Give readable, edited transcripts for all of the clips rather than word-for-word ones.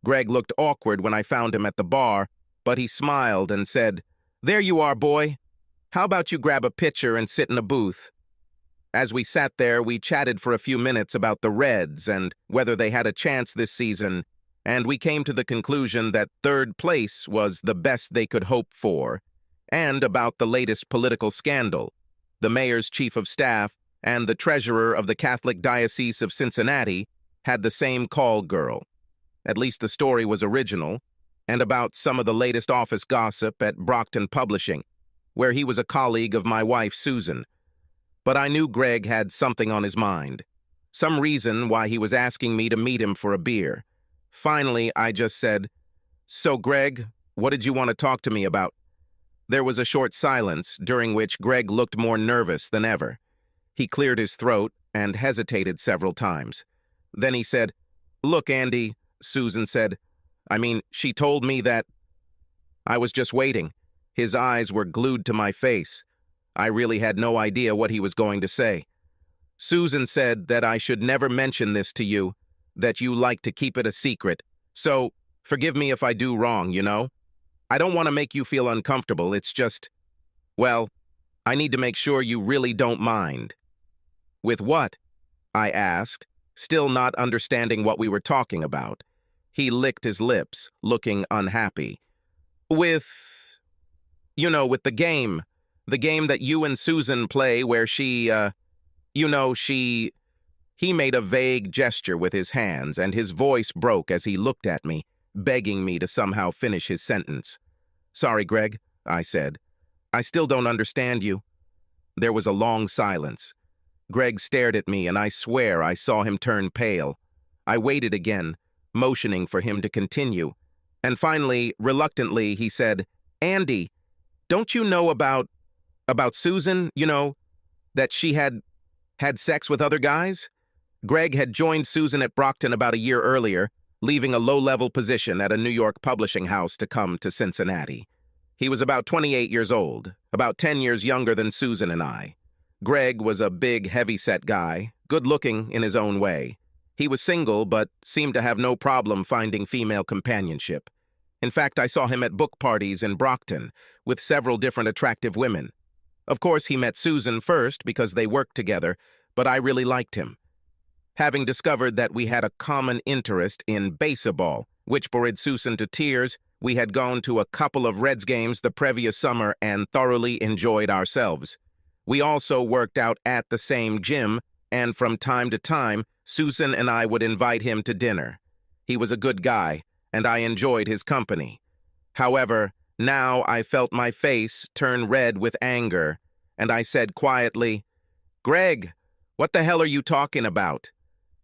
Greg looked awkward when I found him at the bar, but he smiled and said, "There you are, boy. How about you grab a pitcher and sit in a booth?" As we sat there, we chatted for a few minutes about the Reds and whether they had a chance this season, and we came to the conclusion that third place was the best they could hope for, and about the latest political scandal. The mayor's chief of staff and the treasurer of the Catholic Diocese of Cincinnati had the same call girl. At least the story was original, and about some of the latest office gossip at Brockton Publishing, where he was a colleague of my wife, Susan. But I knew Greg had something on his mind, some reason why he was asking me to meet him for a beer. Finally, I just said, "So, Greg, what did you want to talk to me about?" There was a short silence, during which Greg looked more nervous than ever. He cleared his throat and hesitated several times. Then he said, "Look, Andy," Susan said. She told me that." I was just waiting. His eyes were glued to my face. I really had no idea what he was going to say. "Susan said that I should never mention this to you, that you like to keep it a secret. So, forgive me if I do wrong, you know? I don't want to make you feel uncomfortable, it's just, well, I need to make sure you really don't mind." "With what?" I asked, still not understanding what we were talking about. He licked his lips, looking unhappy. With the game. The game that you and Susan play where she. He made a vague gesture with his hands, and his voice broke as he looked at me, begging me to somehow finish his sentence. "Sorry, Greg," I said. "I still don't understand you." There was a long silence. Greg stared at me, and I swear I saw him turn pale. I waited again, motioning for him to continue. And finally, reluctantly, he said, "Andy, don't you know about Susan, that she had sex with other guys?" Greg had joined Susan at Brockton about a year earlier, leaving a low-level position at a New York publishing house to come to Cincinnati. He was about 28 years old, about 10 years younger than Susan and I. Greg was a big, heavy-set guy, good-looking in his own way. He was single, but seemed to have no problem finding female companionship. In fact, I saw him at book parties in Brockton, with several different attractive women. Of course, he met Susan first because they worked together, but I really liked him. Having discovered that we had a common interest in baseball, which bored Susan to tears, we had gone to a couple of Reds games the previous summer and thoroughly enjoyed ourselves. We also worked out at the same gym, and from time to time, Susan and I would invite him to dinner. He was a good guy, and I enjoyed his company. However, now I felt my face turn red with anger, and I said quietly, "Greg, what the hell are you talking about?"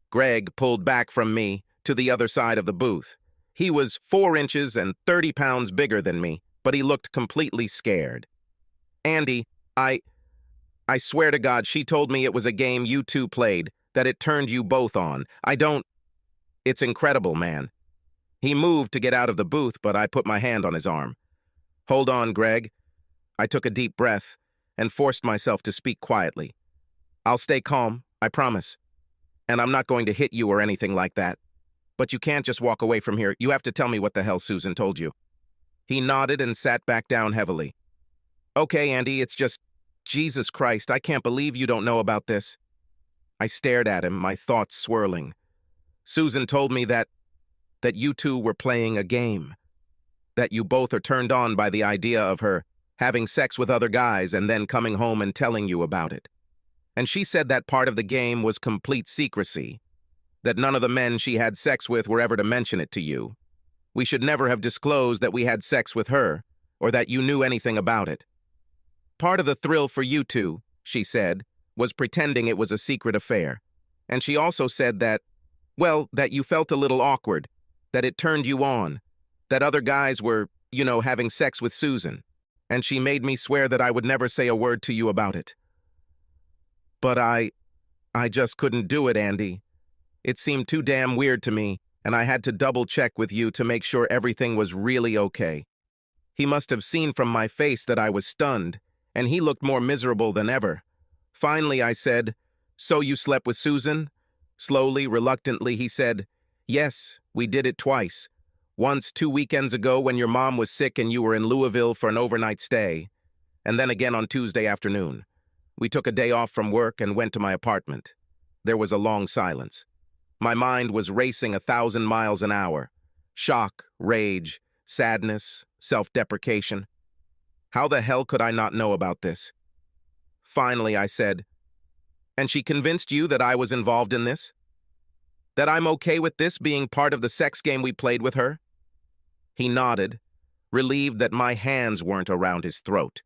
Greg pulled back from me to the other side of the booth. He was 4 inches and 30 pounds bigger than me, but he looked completely scared. "Andy, I swear to God, she told me it was a game you two played, that it turned you both on. It's incredible, man." He moved to get out of the booth, but I put my hand on his arm. "Hold on, Greg." I took a deep breath and forced myself to speak quietly. "I'll stay calm, I promise. And I'm not going to hit you or anything like that. But you can't just walk away from here. You have to tell me what the hell Susan told you." He nodded and sat back down heavily. "Okay, Andy, it's just, Jesus Christ, I can't believe you don't know about this." I stared at him, my thoughts swirling. "Susan told me that you two were playing a game. That you both are turned on by the idea of her having sex with other guys and then coming home and telling you about it. And she said that part of the game was complete secrecy, that none of the men she had sex with were ever to mention it to you. We should never have disclosed that we had sex with her, or that you knew anything about it. Part of the thrill for you two," she said, "was pretending it was a secret affair. And she also said that you felt a little awkward, that it turned you on, that other guys were, having sex with Susan. And she made me swear that I would never say a word to you about it." But I just couldn't do it, Andy. It seemed too damn weird to me, and I had to double-check with you to make sure everything was really okay. He must have seen from my face that I was stunned, and he looked more miserable than ever. Finally, I said, "So you slept with Susan?" Slowly, reluctantly, he said, "Yes, we did it twice. Once 2 weekends ago when your mom was sick and you were in Louisville for an overnight stay, and then again on Tuesday afternoon. We took a day off from work and went to my apartment. There was a long silence. My mind was racing 1,000 miles an hour. Shock, rage, sadness, self-deprecation. How the hell could I not know about this? Finally, I said, "And she convinced you that I was involved in this? That I'm okay with this being part of the sex game we played with her?" He nodded, relieved that my hands weren't around his throat.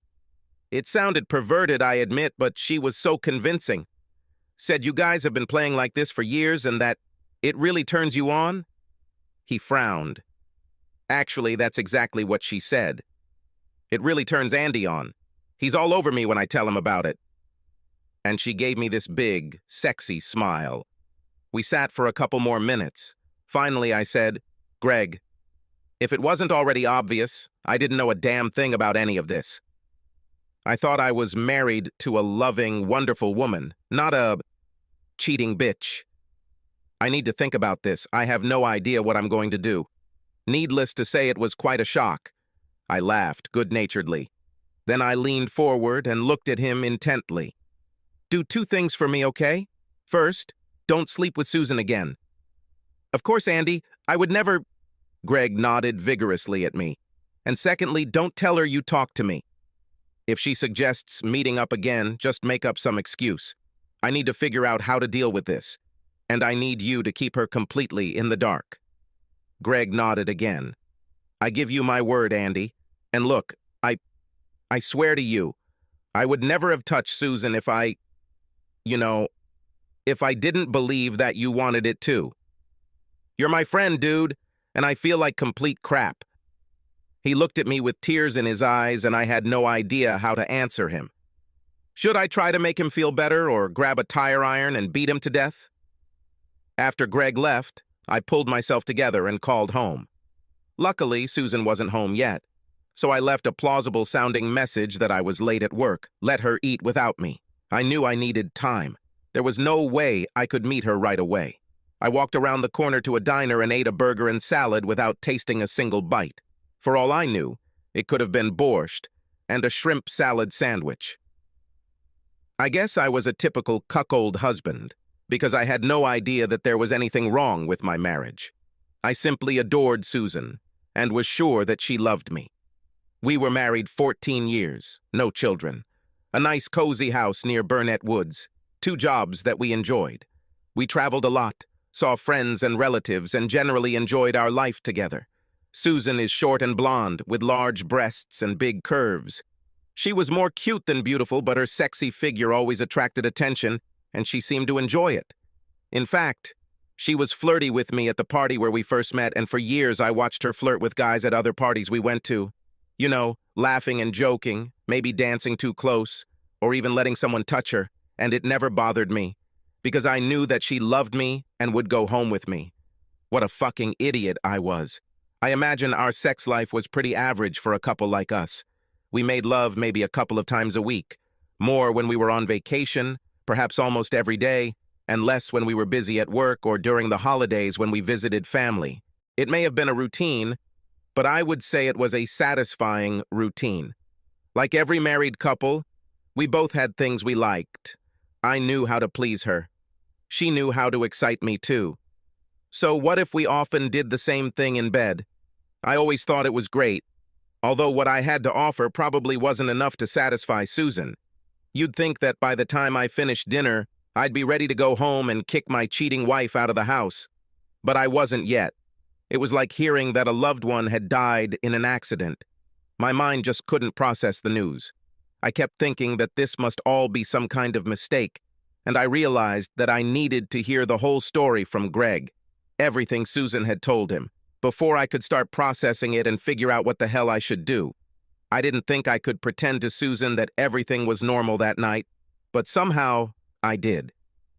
It sounded perverted, I admit, but she was so convincing. Said you guys have been playing like this for years and that it really turns you on? He frowned. Actually, that's exactly what she said. It really turns Andy on. He's all over me when I tell him about it. And she gave me this big, sexy smile. We sat for a couple more minutes. Finally, I said, "Greg, if it wasn't already obvious, I didn't know a damn thing about any of this. I thought I was married to a loving, wonderful woman, not a cheating bitch. I need to think about this. I have no idea what I'm going to do." Needless to say, it was quite a shock. I laughed good-naturedly. Then I leaned forward and looked at him intently. "Do 2 things for me, okay? First, don't sleep with Susan again." "Of course, Andy, I would never—" Greg nodded vigorously at me. "And secondly, don't tell her you talked to me. If she suggests meeting up again, just make up some excuse. I need to figure out how to deal with this. And I need you to keep her completely in the dark." Greg nodded again. "I give you my word, Andy. And look, I swear to you, I would never have touched Susan if if I didn't believe that you wanted it too. You're my friend, dude, and I feel like complete crap." He looked at me with tears in his eyes, and I had no idea how to answer him. Should I try to make him feel better or grab a tire iron and beat him to death? After Greg left, I pulled myself together and called home. Luckily, Susan wasn't home yet, so I left a plausible-sounding message that I was late at work, let her eat without me. I knew I needed time. There was no way I could meet her right away. I walked around the corner to a diner and ate a burger and salad without tasting a single bite. For all I knew, it could have been borscht and a shrimp salad sandwich. I guess I was a typical cuckold husband, because I had no idea that there was anything wrong with my marriage. I simply adored Susan and was sure that she loved me. We were married 14 years, no children, a nice cozy house near Burnett Woods, 2 jobs that we enjoyed. We traveled a lot, saw friends and relatives, and generally enjoyed our life together. Susan is short and blonde, with large breasts and big curves. She was more cute than beautiful, but her sexy figure always attracted attention, and she seemed to enjoy it. In fact, she was flirty with me at the party where we first met, and for years I watched her flirt with guys at other parties we went to. You know, laughing and joking, maybe dancing too close, or even letting someone touch her, and it never bothered me, because I knew that she loved me and would go home with me. What a fucking idiot I was. I imagine our sex life was pretty average for a couple like us. We made love maybe a couple of times a week, more when we were on vacation, perhaps almost every day, and less when we were busy at work or during the holidays when we visited family. It may have been a routine, but I would say it was a satisfying routine. Like every married couple, we both had things we liked. I knew how to please her. She knew how to excite me too. So what if we often did the same thing in bed? I always thought it was great, although what I had to offer probably wasn't enough to satisfy Susan. You'd think that by the time I finished dinner, I'd be ready to go home and kick my cheating wife out of the house. But I wasn't yet. It was like hearing that a loved one had died in an accident. My mind just couldn't process the news. I kept thinking that this must all be some kind of mistake, and I realized that I needed to hear the whole story from Greg, everything Susan had told him, before I could start processing it and figure out what the hell I should do. I didn't think I could pretend to Susan that everything was normal that night, but somehow I did.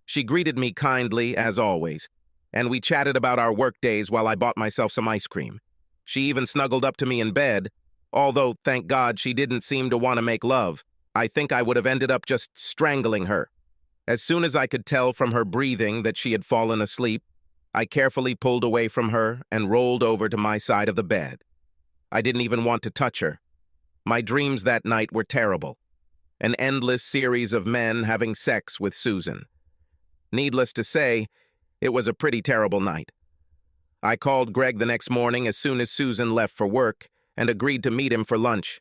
She greeted me kindly, as always, and we chatted about our work days while I bought myself some ice cream. She even snuggled up to me in bed, although, thank God, she didn't seem to want to make love. I think I would have ended up just strangling her. As soon as I could tell from her breathing that she had fallen asleep, I carefully pulled away from her and rolled over to my side of the bed. I didn't even want to touch her. My dreams that night were terrible. An endless series of men having sex with Susan. Needless to say, it was a pretty terrible night. I called Greg the next morning as soon as Susan left for work and agreed to meet him for lunch.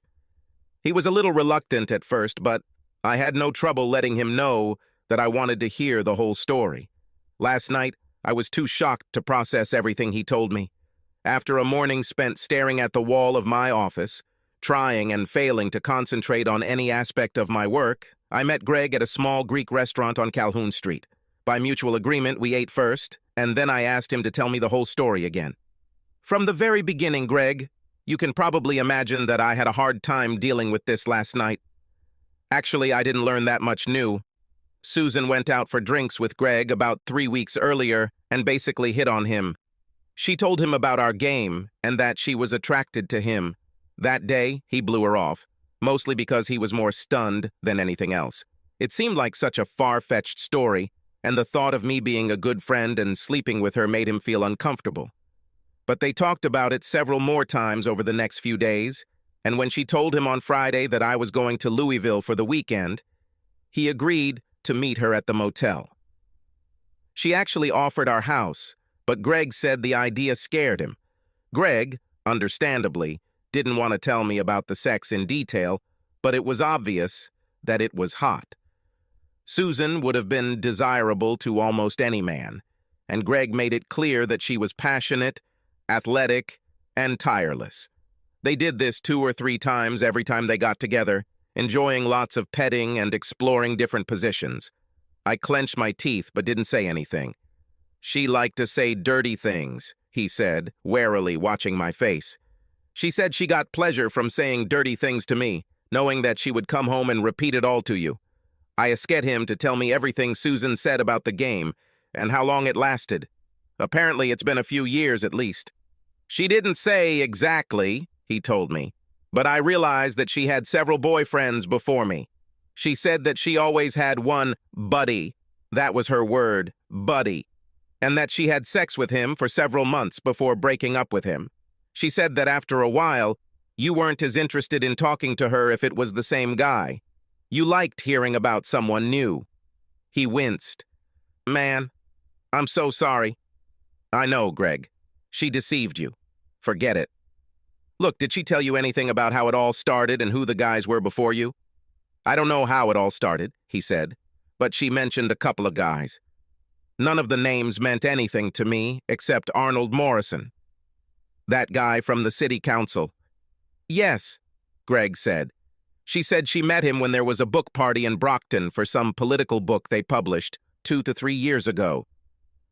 He was a little reluctant at first, but I had no trouble letting him know that I wanted to hear the whole story. Last night, I was too shocked to process everything he told me. After a morning spent staring at the wall of my office, trying and failing to concentrate on any aspect of my work, I met Greg at a small Greek restaurant on Calhoun Street. By mutual agreement, we ate first, and then I asked him to tell me the whole story again. From the very beginning, Greg, you can probably imagine that I had a hard time dealing with this last night. Actually, I didn't learn that much new. Susan went out for drinks with Greg about 3 weeks earlier and basically hit on him. She told him about our game and that she was attracted to him. That day, he blew her off, mostly because he was more stunned than anything else. It seemed like such a far-fetched story, and the thought of me being a good friend and sleeping with her made him feel uncomfortable. But they talked about it several more times over the next few days, and when she told him on Friday that I was going to Louisville for the weekend, he agreed to meet her at the motel. She actually offered our house, but Greg said the idea scared him. Greg, understandably, didn't want to tell me about the sex in detail, but it was obvious that it was hot. Susan would have been desirable to almost any man, and Greg made it clear that she was passionate, athletic, and tireless. They did this 2 or 3 times every time they got together, enjoying lots of petting and exploring different positions. I clenched my teeth but didn't say anything. She liked to say dirty things, he said, warily watching my face. She said she got pleasure from saying dirty things to me, knowing that she would come home and repeat it all to you. I asked him to tell me everything Susan said about the game and how long it lasted. Apparently, it's been a few years at least. She didn't say exactly, he told me, but I realized that she had several boyfriends before me. She said that she always had one buddy, that was her word, buddy, and that she had sex with him for several months before breaking up with him. She said that after a while, you weren't as interested in talking to her if it was the same guy. You liked hearing about someone new. He winced. Man, I'm so sorry. I know, Greg. She deceived you. Forget it. Look, did she tell you anything about how it all started and who the guys were before you? I don't know how it all started, he said, but she mentioned a couple of guys. None of the names meant anything to me except Arnold Morrison. That guy from the city council. Yes, Greg said. She said she met him when there was a book party in Brockton for some political book they published 2 to 3 years ago.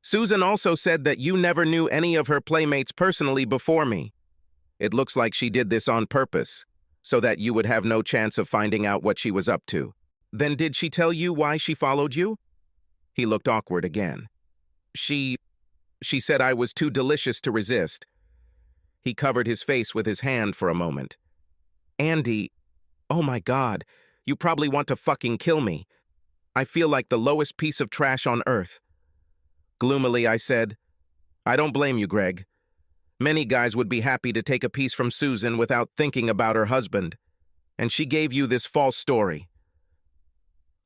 Susan also said that you never knew any of her playmates personally before me. It looks like she did this on purpose, so that you would have no chance of finding out what she was up to. Then did she tell you why she followed you? He looked awkward again. She said I was too delicious to resist. He covered his face with his hand for a moment. Andy, oh my God, you probably want to fucking kill me. I feel like the lowest piece of trash on earth. Gloomily, I said, I don't blame you, Greg. Many guys would be happy to take a piece from Susan without thinking about her husband, and she gave you this false story.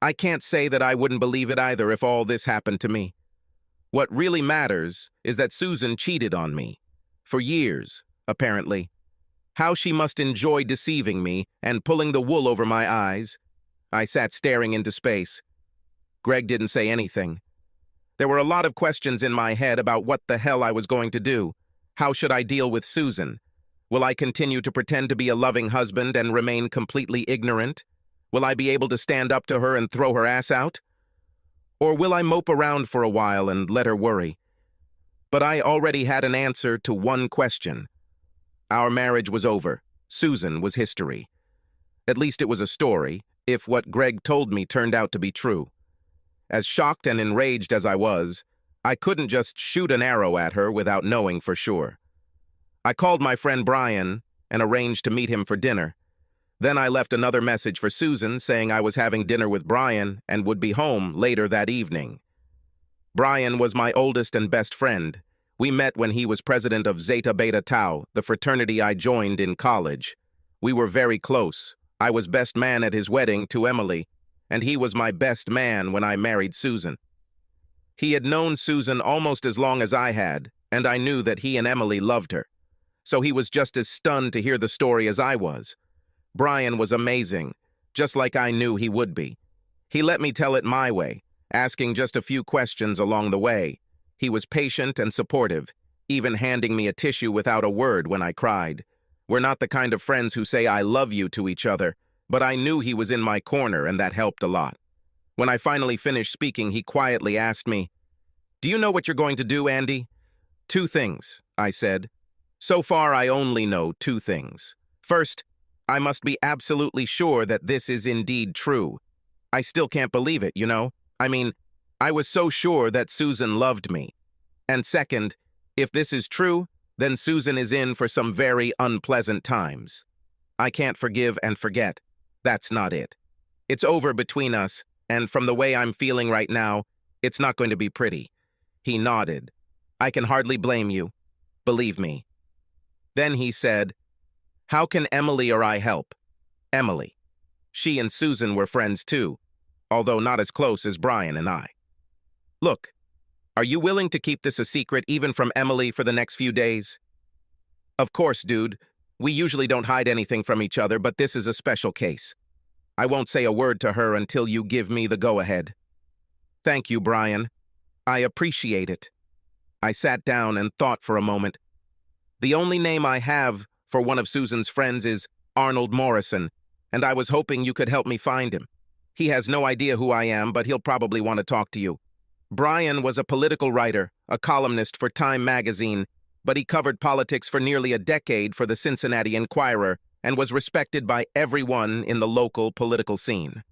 I can't say that I wouldn't believe it either if all this happened to me. What really matters is that Susan cheated on me. For years, apparently. How she must enjoy deceiving me and pulling the wool over my eyes. I sat staring into space. Greg didn't say anything. There were a lot of questions in my head about what the hell I was going to do. How should I deal with Susan? Will I continue to pretend to be a loving husband and remain completely ignorant? Will I be able to stand up to her and throw her ass out? Or will I mope around for a while and let her worry? But I already had an answer to one question. Our marriage was over. Susan was history. At least it was a story, if what Greg told me turned out to be true. As shocked and enraged as I was, I couldn't just shoot an arrow at her without knowing for sure. I called my friend Brian and arranged to meet him for dinner. Then I left another message for Susan saying I was having dinner with Brian and would be home later that evening. Brian was my oldest and best friend. We met when he was president of Zeta Beta Tau, the fraternity I joined in college. We were very close. I was best man at his wedding to Emily, and he was my best man when I married Susan. He had known Susan almost as long as I had, and I knew that he and Emily loved her. So he was just as stunned to hear the story as I was. Brian was amazing, just like I knew he would be. He let me tell it my way, asking just a few questions along the way. He was patient and supportive, even handing me a tissue without a word when I cried. We're not the kind of friends who say I love you to each other, but I knew he was in my corner and that helped a lot. When I finally finished speaking, he quietly asked me, "Do you know what you're going to do, Andy?" "Two things," I said. "So far, I only know two things. First, I must be absolutely sure that this is indeed true. I still can't believe it, you know? I was so sure that Susan loved me. And second, if this is true, then Susan is in for some very unpleasant times. I can't forgive and forget. That's not it. It's over between us, and from the way I'm feeling right now, it's not going to be pretty." He nodded. "I can hardly blame you. Believe me." Then he said, "How can Emily or I help?" Emily. She and Susan were friends too, although not as close as Brian and I. "Look, are you willing to keep this a secret even from Emily for the next few days?" "Of course, dude. We usually don't hide anything from each other, but this is a special case. I won't say a word to her until you give me the go-ahead." "Thank you, Brian. I appreciate it." I sat down and thought for a moment. The only name I have for one of Susan's friends is Arnold Morrison, and I was hoping you could help me find him. He has no idea who I am, but he'll probably want to talk to you. Brian was a political writer, a columnist for Time magazine, but he covered politics for nearly a decade for the Cincinnati Enquirer and was respected by everyone in the local political scene.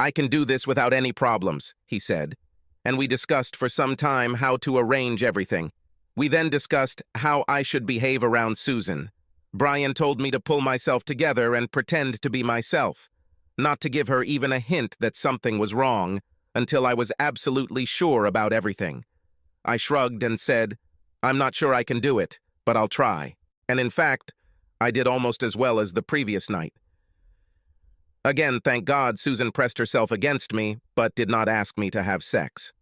"I can do this without any problems," he said, and we discussed for some time how to arrange everything. We then discussed how I should behave around Susan. Brian told me to pull myself together and pretend to be myself, not to give her even a hint that something was wrong until I was absolutely sure about everything. I shrugged and said, "I'm not sure I can do it, but I'll try." And in fact, I did almost as well as the previous night. Again, thank God, Susan pressed herself against me, but did not ask me to have sex.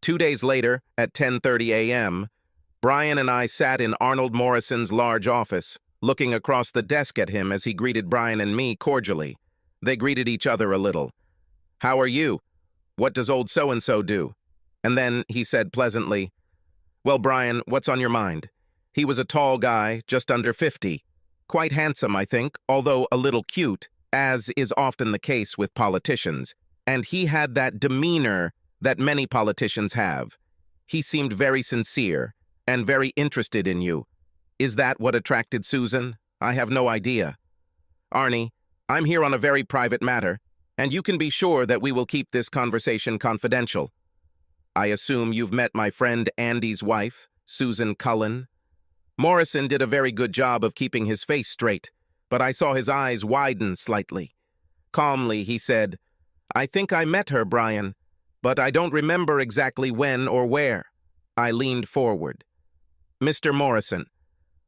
2 days later, at 10:30 a.m., Brian and I sat in Arnold Morrison's large office, looking across the desk at him as he greeted Brian and me cordially. They greeted each other a little. "How are you? What does old so-and-so do?" And then he said pleasantly, "Well, Brian, what's on your mind?" He was a tall guy, just under 50. Quite handsome, I think, although a little cute, as is often the case with politicians. And he had that demeanor that many politicians have. He seemed very sincere and very interested in you. Is that what attracted Susan? I have no idea. "Arnie, I'm here on a very private matter, and you can be sure that we will keep this conversation confidential. I assume you've met my friend Andy's wife, Susan Cullen." Morrison did a very good job of keeping his face straight, but I saw his eyes widen slightly. Calmly, he said, "I think I met her, Brian, but I don't remember exactly when or where." I leaned forward. "Mr. Morrison,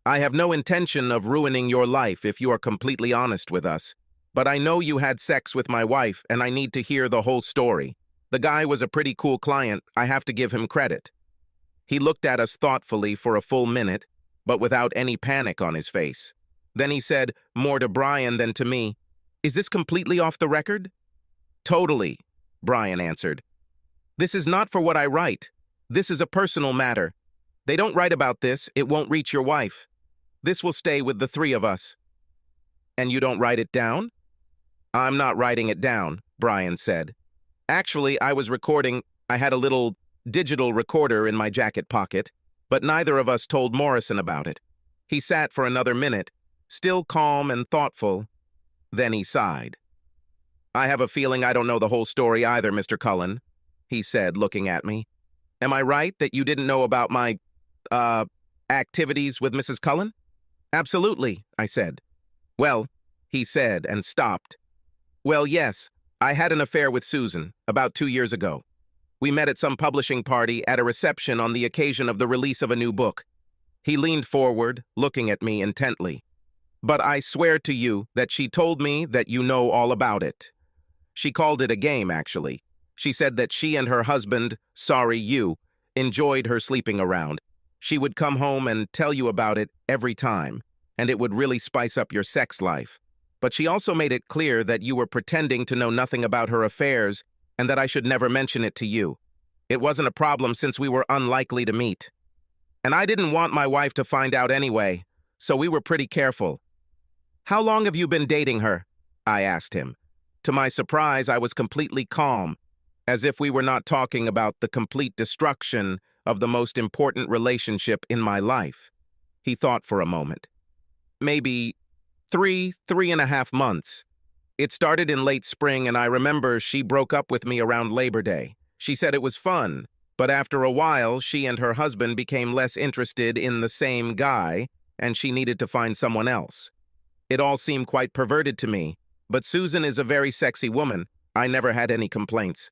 I have no intention of ruining your life if you are completely honest with us, but I know you had sex with my wife and I need to hear the whole story. The guy was a pretty cool client, I have to give him credit." He looked at us thoughtfully for a full minute, but without any panic on his face. Then he said, more to Brian than to me, "Is this completely off the record?" "Totally," Brian answered. "This is not for what I write. This is a personal matter. They don't write about this, it won't reach your wife. This will stay with the three of us." "And you don't write it down?" "I'm not writing it down," Brian said. "Actually, I was recording. I had a little digital recorder in my jacket pocket, but neither of us told Morrison about it." He sat for another minute, still calm and thoughtful. Then he sighed. "I have a feeling I don't know the whole story either, Mr. Cullen," he said, looking at me. "Am I right that you didn't know about my, activities with Mrs. Cullen?" "Absolutely," I said. "Well," he said and stopped. "Well, yes, I had an affair with Susan about 2 years ago. We met at some publishing party at a reception on the occasion of the release of a new book. He leaned forward, looking at me intently. But I swear to you that she told me that you know all about it. She called it a game, actually. She said that she and her husband, sorry you, enjoyed her sleeping around. She would come home and tell you about it every time, and it would really spice up your sex life. But she also made it clear that you were pretending to know nothing about her affairs and that I should never mention it to you. It wasn't a problem since we were unlikely to meet. And I didn't want my wife to find out anyway, so we were pretty careful. How long have you been dating her? I asked him. To my surprise, I was completely calm, as if we were not talking about the complete destruction of the most important relationship in my life. He thought for a moment. Maybe 3.5 months. It started in late spring, and I remember she broke up with me around Labor Day. She said it was fun, but after a while, she and her husband became less interested in the same guy, and she needed to find someone else. It all seemed quite perverted to me, but Susan is a very sexy woman. I never had any complaints.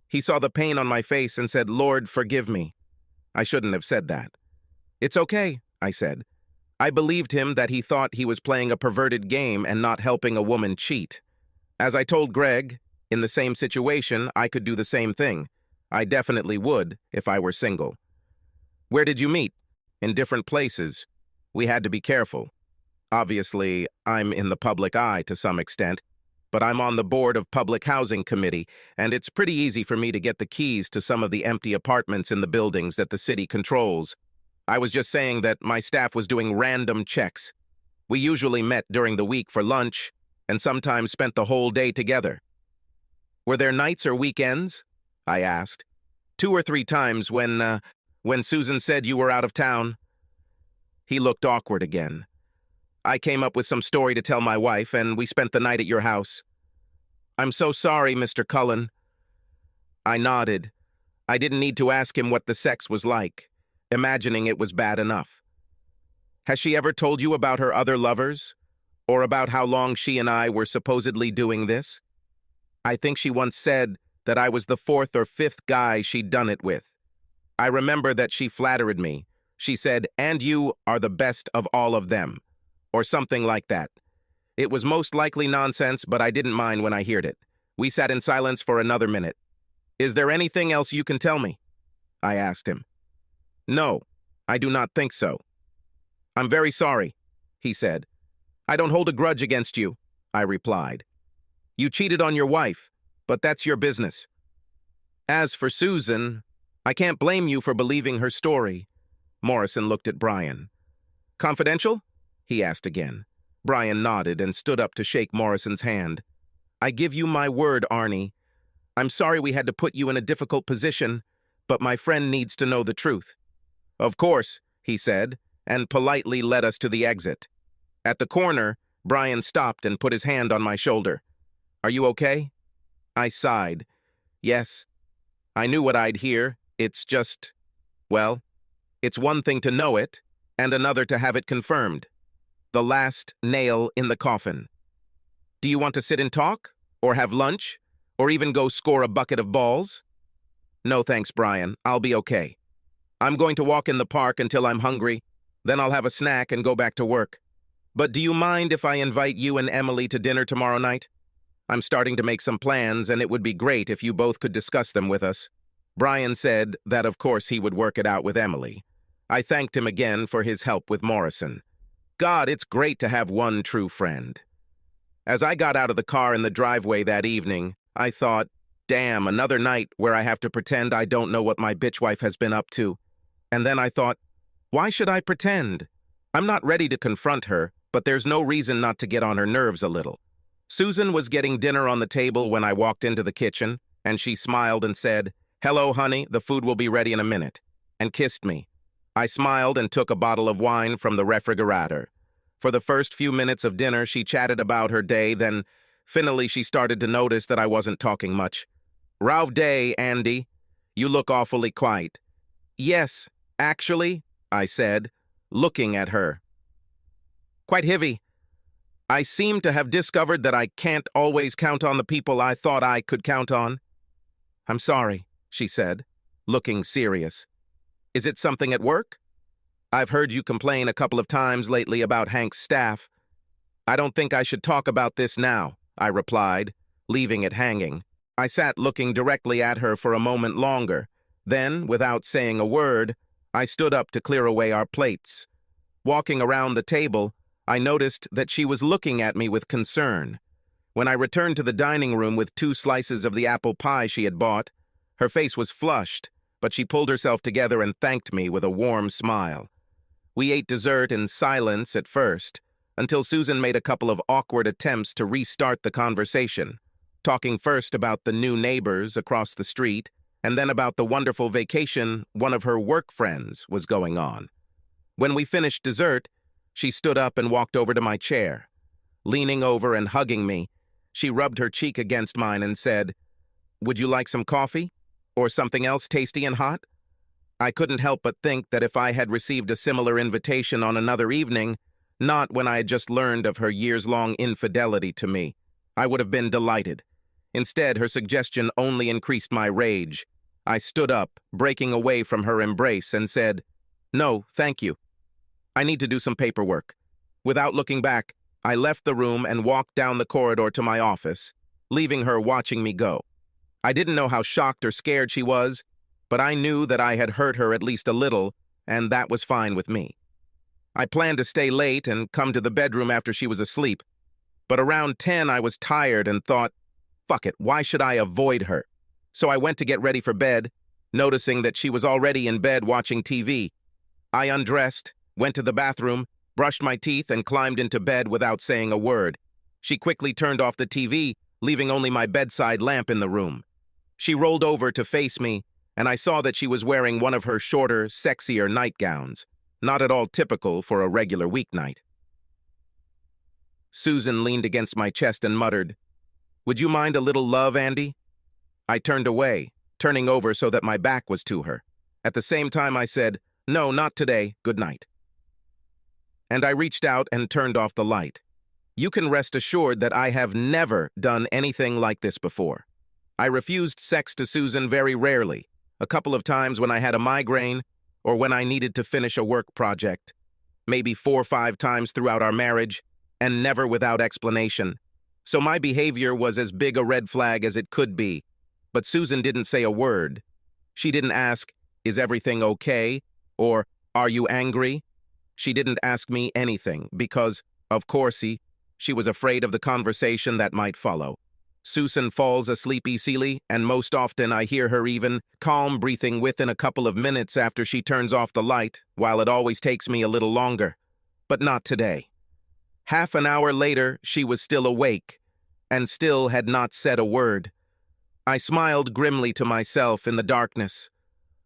He saw the pain on my face and said, "Lord, forgive me." I shouldn't have said that. "It's okay," I said. I believed him that he thought he was playing a perverted game and not helping a woman cheat. As I told Greg, in the same situation, I could do the same thing. I definitely would if I were single. Where did you meet? In different places. We had to be careful. Obviously, I'm in the public eye to some extent, but I'm on the board of Public Housing Committee, and it's pretty easy for me to get the keys to some of the empty apartments in the buildings that the city controls. I was just saying that my staff was doing random checks. We usually met during the week for lunch, and sometimes spent the whole day together. Were there nights or weekends? I asked. 2 or 3 times when Susan said you were out of town. He looked awkward again. I came up with some story to tell my wife, and we spent the night at your house. I'm so sorry, Mr. Cullen. I nodded. I didn't need to ask him what the sex was like, imagining it was bad enough. Has she ever told you about her other lovers? Or about how long she and I were supposedly doing this? I think she once said that I was the 4th or 5th guy she'd done it with. I remember that she flattered me. She said, "And you are the best of all of them," or something like that. It was most likely nonsense, but I didn't mind when I heard it. We sat in silence for another minute. "Is there anything else you can tell me?" I asked him. "No, I do not think so." "I'm very sorry," he said. "I don't hold a grudge against you," I replied. "You cheated on your wife, but that's your business. As for Susan, I can't blame you for believing her story." Morrison looked at Brian. "Confidential?" he asked again. Brian nodded and stood up to shake Morrison's hand. "I give you my word, Arnie. I'm sorry we had to put you in a difficult position, but my friend needs to know the truth." "Of course," he said, and politely led us to the exit. At the corner, Brian stopped and put his hand on my shoulder. "Are you okay?" I sighed. "Yes. I knew what I'd hear. It's just, well, it's one thing to know it, and another to have it confirmed. The last nail in the coffin. Do you want to sit and talk? Or have lunch? Or even go score a bucket of balls?" "No thanks, Brian. I'll be okay. I'm going to walk in the park until I'm hungry, then I'll have a snack and go back to work. But do you mind if I invite you and Emily to dinner tomorrow night? I'm starting to make some plans, and it would be great if you both could discuss them with us." Brian said that of course he would work it out with Emily. I thanked him again for his help with Morrison. God, it's great to have one true friend. As I got out of the car in the driveway that evening, I thought, damn, another night where I have to pretend I don't know what my bitch wife has been up to. And then I thought, why should I pretend? I'm not ready to confront her, but there's no reason not to get on her nerves a little. Susan was getting dinner on the table when I walked into the kitchen, and she smiled and said, "Hello, honey, the food will be ready in a minute," and kissed me. I smiled and took a bottle of wine from the refrigerator. For the first few minutes of dinner, she chatted about her day, then finally she started to notice that I wasn't talking much. "Rough day, Andy. You look awfully quiet." "Yes, actually," I said, looking at her. "Quite heavy. I seem to have discovered that I can't always count on the people I thought I could count on. I'm sorry." she said, looking serious. Is it something at work? I've heard you complain a couple of times lately about Hank's staff. I don't think I should talk about this now, I replied, leaving it hanging. I sat looking directly at her for a moment longer. Then, without saying a word, I stood up to clear away our plates. Walking around the table, I noticed that she was looking at me with concern. When I returned to the dining room with 2 slices of the apple pie she had bought, her face was flushed, but she pulled herself together and thanked me with a warm smile. We ate dessert in silence at first, until Susan made a couple of awkward attempts to restart the conversation, talking first about the new neighbors across the street, and then about the wonderful vacation one of her work friends was going on. When we finished dessert, she stood up and walked over to my chair. Leaning over and hugging me, she rubbed her cheek against mine and said, "Would you like some coffee? Or something else tasty and hot?" I couldn't help but think that if I had received a similar invitation on another evening, not when I had just learned of her years-long infidelity to me, I would have been delighted. Instead, her suggestion only increased my rage. I stood up, breaking away from her embrace, and said, "No, thank you. I need to do some paperwork." Without looking back, I left the room and walked down the corridor to my office, leaving her watching me go. I didn't know how shocked or scared she was, but I knew that I had hurt her at least a little, and that was fine with me. I planned to stay late and come to the bedroom after she was asleep, but around 10 I was tired and thought, fuck it, why should I avoid her? So I went to get ready for bed, noticing that she was already in bed watching TV. I undressed, went to the bathroom, brushed my teeth, and climbed into bed without saying a word. She quickly turned off the TV, leaving only my bedside lamp in the room. She rolled over to face me, and I saw that she was wearing one of her shorter, sexier nightgowns, not at all typical for a regular weeknight. Susan leaned against my chest and muttered, "Would you mind a little love, Andy?" I turned away, turning over so that my back was to her. At the same time, I said, "No, not today, good night." And I reached out and turned off the light. You can rest assured that I have never done anything like this before. I refused sex to Susan very rarely, a couple of times when I had a migraine or when I needed to finish a work project, maybe 4 or 5 times throughout our marriage, and never without explanation. So my behavior was as big a red flag as it could be, but Susan didn't say a word. She didn't ask, "Is everything okay?" or "Are you angry?" She didn't ask me anything because, of course, she was afraid of the conversation that might follow. Susan falls asleep easily, and most often I hear her even calm breathing within a couple of minutes after she turns off the light, while it always takes me a little longer. But not today. Half an hour later, she was still awake, and still had not said a word. I smiled grimly to myself in the darkness.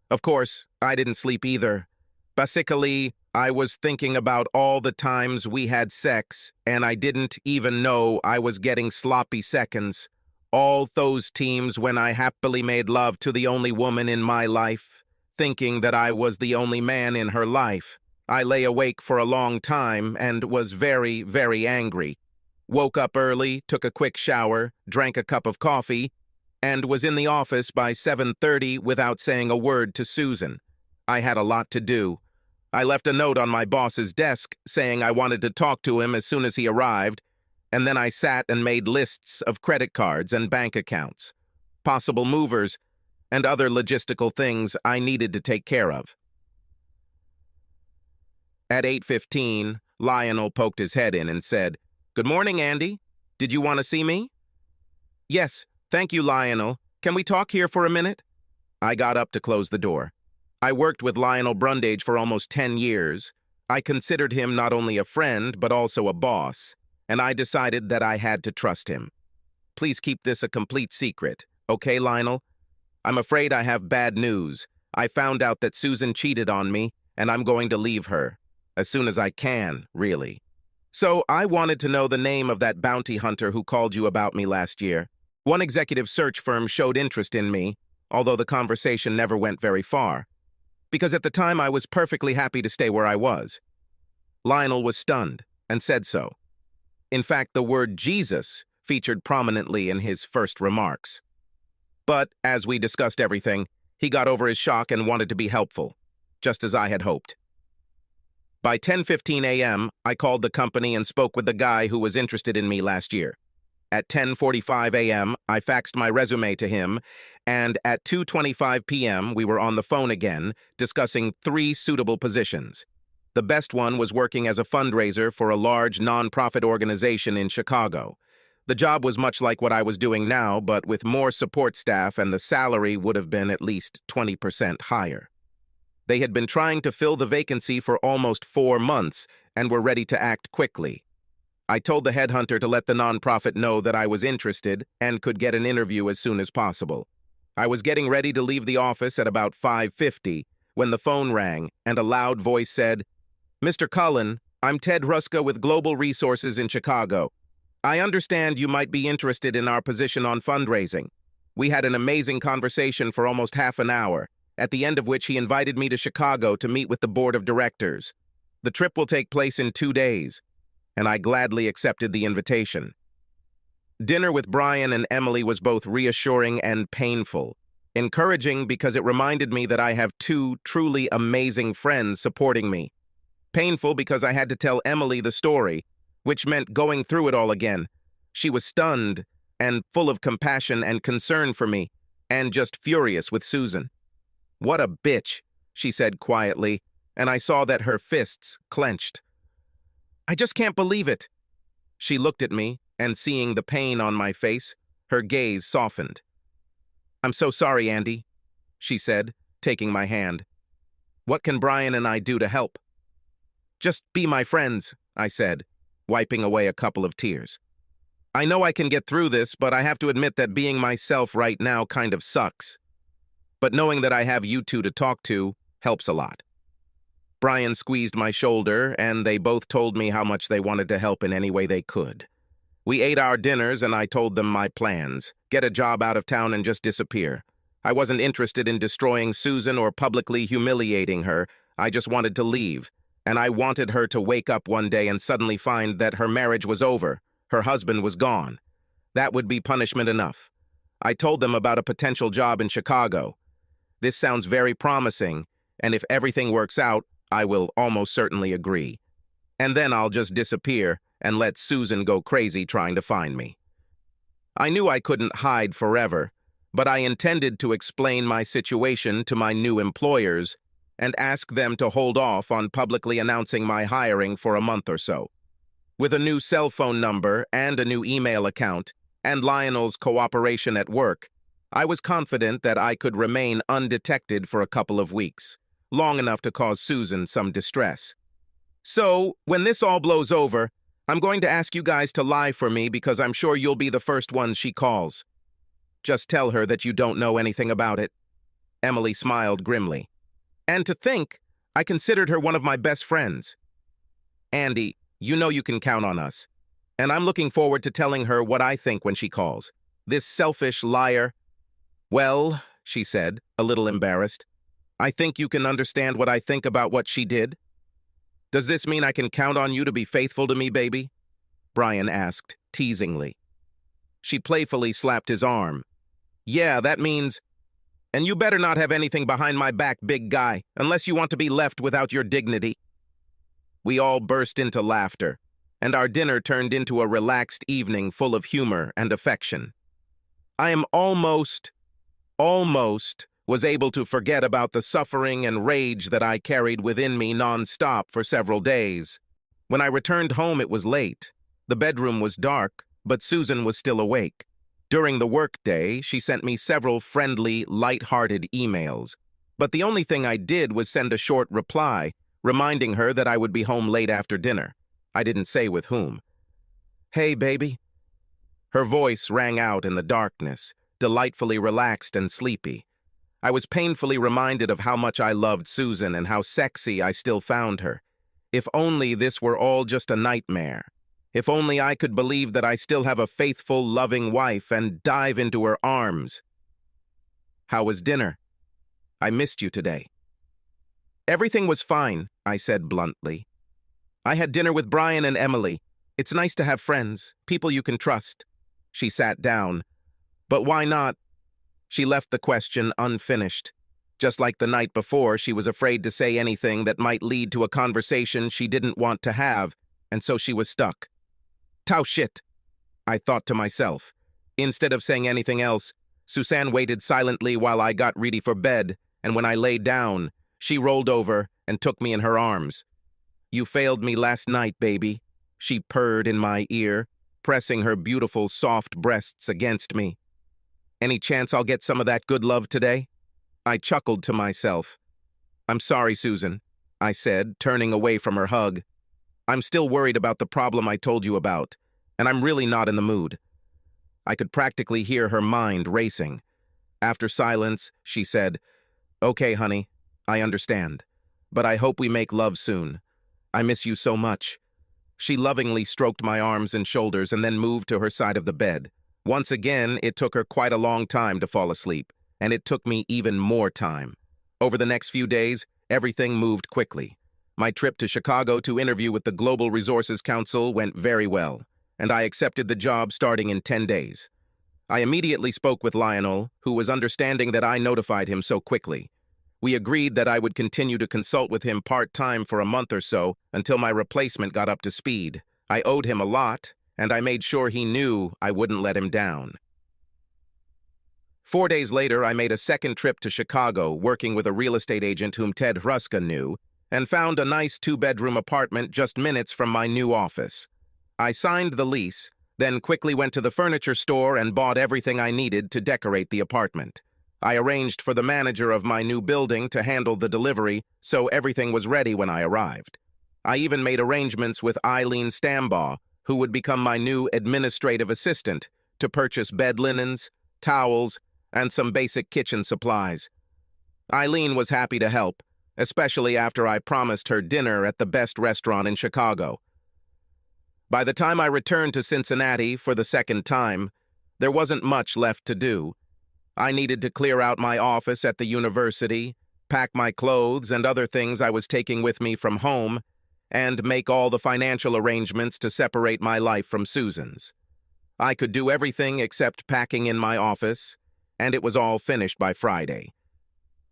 Of course, I didn't sleep either. Basically, I was thinking about all the times we had sex, and I didn't even know I was getting sloppy seconds. All those times when I happily made love to the only woman in my life, thinking that I was the only man in her life. I lay awake for a long time and was very, very angry. Woke up early, took a quick shower, drank a cup of coffee, and was in the office by 7:30 without saying a word to Susan. I had a lot to do. I left a note on my boss's desk saying I wanted to talk to him as soon as he arrived, and then I sat and made lists of credit cards and bank accounts, possible movers, and other logistical things I needed to take care of. At 8:15, Lionel poked his head in and said, "Good morning, Andy. Did you want to see me?" "Yes, thank you, Lionel. Can we talk here for a minute?" I got up to close the door. I worked with Lionel Brundage for almost 10 years. I considered him not only a friend, but also a boss, and I decided that I had to trust him. "Please keep this a complete secret, okay, Lionel? I'm afraid I have bad news. I found out that Susan cheated on me, and I'm going to leave her. As soon as I can, really. So I wanted to know the name of that bounty hunter who called you about me last year. One executive search firm showed interest in me, although the conversation never went very far, because at the time I was perfectly happy to stay where I was." Lionel was stunned and said so. In fact, the word Jesus featured prominently in his first remarks. But, as we discussed everything, he got over his shock and wanted to be helpful, just as I had hoped. By 10:15 a.m., I called the company and spoke with the guy who was interested in me last year. At 10:45 a.m., I faxed my resume to him, and at 2:25 p.m., we were on the phone again, discussing 3 suitable positions. The best one was working as a fundraiser for a large non-profit organization in Chicago. The job was much like what I was doing now, but with more support staff, and the salary would have been at least 20% higher. They had been trying to fill the vacancy for almost 4 months and were ready to act quickly. I told the headhunter to let the nonprofit know that I was interested and could get an interview as soon as possible. I was getting ready to leave the office at about 5:50 when the phone rang and a loud voice said, "Mr. Cullen, I'm Ted Ruska with Global Resources in Chicago. I understand you might be interested in our position on fundraising. We had an amazing conversation for almost half an hour, at the end of which he invited me to Chicago to meet with the board of directors. The trip will take place in 2 days, and I gladly accepted the invitation." Dinner with Brian and Emily was both reassuring and painful. Encouraging because it reminded me that I have 2 truly amazing friends supporting me. Painful because I had to tell Emily the story, which meant going through it all again. She was stunned and full of compassion and concern for me, and just furious with Susan. "What a bitch," she said quietly, and I saw that her fists clenched. "I just can't believe it." She looked at me, and seeing the pain on my face, her gaze softened. "I'm so sorry, Andy," she said, taking my hand. "What can Brian and I do to help?" "Just be my friends," I said, wiping away a couple of tears. "I know I can get through this, but I have to admit that being myself right now kind of sucks. But knowing that I have you 2 to talk to helps a lot." Brian squeezed my shoulder, and they both told me how much they wanted to help in any way they could. We ate our dinners, and I told them my plans: get a job out of town and just disappear. I wasn't interested in destroying Susan or publicly humiliating her. I just wanted to leave, and I wanted her to wake up one day and suddenly find that her marriage was over, her husband was gone. That would be punishment enough. I told them about a potential job in Chicago. This sounds very promising, and if everything works out, I will almost certainly agree. And then I'll just disappear and let Susan go crazy trying to find me. I knew I couldn't hide forever, but I intended to explain my situation to my new employers and ask them to hold off on publicly announcing my hiring for a month or so. With a new cell phone number and a new email account, and Lionel's cooperation at work, I was confident that I could remain undetected for a couple of weeks, long enough to cause Susan some distress. So, when this all blows over, I'm going to ask you guys to lie for me because I'm sure you'll be the first ones she calls. Just tell her that you don't know anything about it." Emily smiled grimly. "And to think, I considered her one of my best friends." "Andy, you know you can count on us. And I'm looking forward to telling her what I think when she calls. This selfish liar—" "Well," she said, a little embarrassed, "I think you can understand what I think about what she did." "Does this mean I can count on you to be faithful to me, baby?" Brian asked, teasingly. She playfully slapped his arm. "Yeah, that means— and you better not have anything behind my back, big guy, unless you want to be left without your dignity." We all burst into laughter, and our dinner turned into a relaxed evening full of humor and affection. I am almost was able to forget about the suffering and rage that I carried within me non-stop for several days. When I returned home, it was late. The bedroom was dark, but Susan was still awake. During the workday, she sent me several friendly, light-hearted emails. But the only thing I did was send a short reply, reminding her that I would be home late after dinner. I didn't say with whom. "Hey, baby." Her voice rang out in the darkness, delightfully relaxed and sleepy. I was painfully reminded of how much I loved Susan and how sexy I still found her. If only this were all just a nightmare. If only I could believe that I still have a faithful, loving wife and dive into her arms. "How was dinner? I missed you today." "Everything was fine," I said bluntly. "I had dinner with Brian and Emily. It's nice to have friends, people you can trust." She sat down. "But why not?" She left the question unfinished. Just like the night before, she was afraid to say anything that might lead to a conversation she didn't want to have, and so she was stuck. Tau shit, I thought to myself. Instead of saying anything else, Suzanne waited silently while I got ready for bed, and when I lay down, she rolled over and took me in her arms. You failed me last night, baby, she purred in my ear, pressing her beautiful, soft breasts against me. Any chance I'll get some of that good love today? I chuckled to myself. I'm sorry, Susan, I said, turning away from her hug. I'm still worried about the problem I told you about, and I'm really not in the mood. I could practically hear her mind racing. After silence, she said, Okay, honey, I understand, but I hope we make love soon. I miss you so much. She lovingly stroked my arms and shoulders and then moved to her side of the bed. Once again, it took her quite a long time to fall asleep, and it took me even more time. Over the next few days, everything moved quickly. My trip to Chicago to interview with the Global Resources Council went very well, and I accepted the job starting in 10 days. I immediately spoke with Lionel, who was understanding that I notified him so quickly. We agreed that I would continue to consult with him part-time for a month or so until my replacement got up to speed. I owed him a lot, and I made sure he knew I wouldn't let him down. 4 days later, I made a second trip to Chicago, working with a real estate agent whom Ted Hruska knew, and found a nice 2-bedroom apartment just minutes from my new office. I signed the lease, then quickly went to the furniture store and bought everything I needed to decorate the apartment. I arranged for the manager of my new building to handle the delivery, so everything was ready when I arrived. I even made arrangements with Eileen Stambaugh, who would become my new administrative assistant, to purchase bed linens, towels, and some basic kitchen supplies. Eileen was happy to help, especially after I promised her dinner at the best restaurant in Chicago. By the time I returned to Cincinnati for the second time, there wasn't much left to do. I needed to clear out my office at the university, pack my clothes and other things I was taking with me from home, and make all the financial arrangements to separate my life from Susan's. I could do everything except packing in my office, and it was all finished by Friday.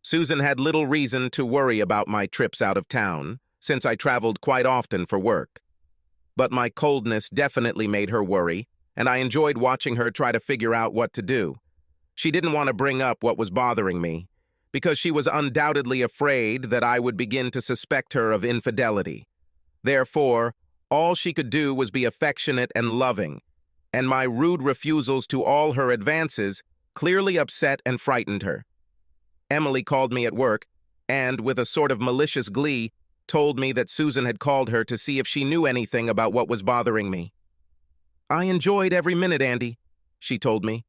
Susan had little reason to worry about my trips out of town, since I traveled quite often for work. But my coldness definitely made her worry, and I enjoyed watching her try to figure out what to do. She didn't want to bring up what was bothering me, because she was undoubtedly afraid that I would begin to suspect her of infidelity. Therefore, all she could do was be affectionate and loving, and my rude refusals to all her advances clearly upset and frightened her. Emily called me at work, and, with a sort of malicious glee, told me that Susan had called her to see if she knew anything about what was bothering me. I enjoyed every minute, Andy, she told me.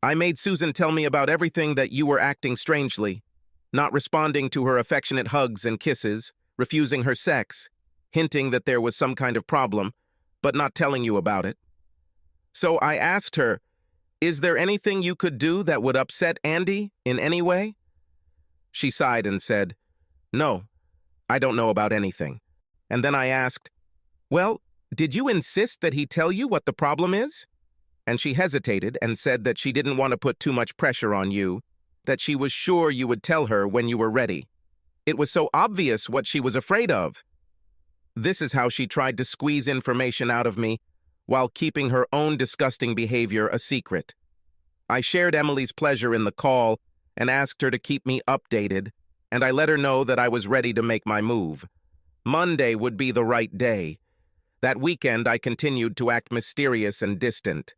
I made Susan tell me about everything that you were acting strangely, not responding to her affectionate hugs and kisses, refusing her sex, hinting that there was some kind of problem, but not telling you about it. So I asked her, is there anything you could do that would upset Andy in any way? She sighed and said, No, I don't know about anything. And then I asked, Well, did you insist that he tell you what the problem is? And she hesitated and said that she didn't want to put too much pressure on you, that she was sure you would tell her when you were ready. It was so obvious what she was afraid of. This is how she tried to squeeze information out of me while keeping her own disgusting behavior a secret. I shared Emily's pleasure in the call and asked her to keep me updated, and I let her know that I was ready to make my move. Monday would be the right day. That weekend, I continued to act mysterious and distant.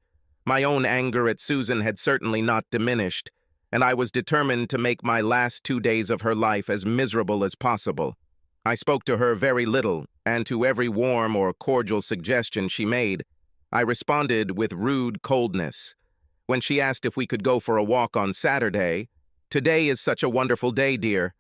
My own anger at Susan had certainly not diminished, and I was determined to make my last 2 days of her life as miserable as possible. I spoke to her very little, and to every warm or cordial suggestion she made, I responded with rude coldness. When she asked if we could go for a walk on Saturday, "Today is such a wonderful day, dear,"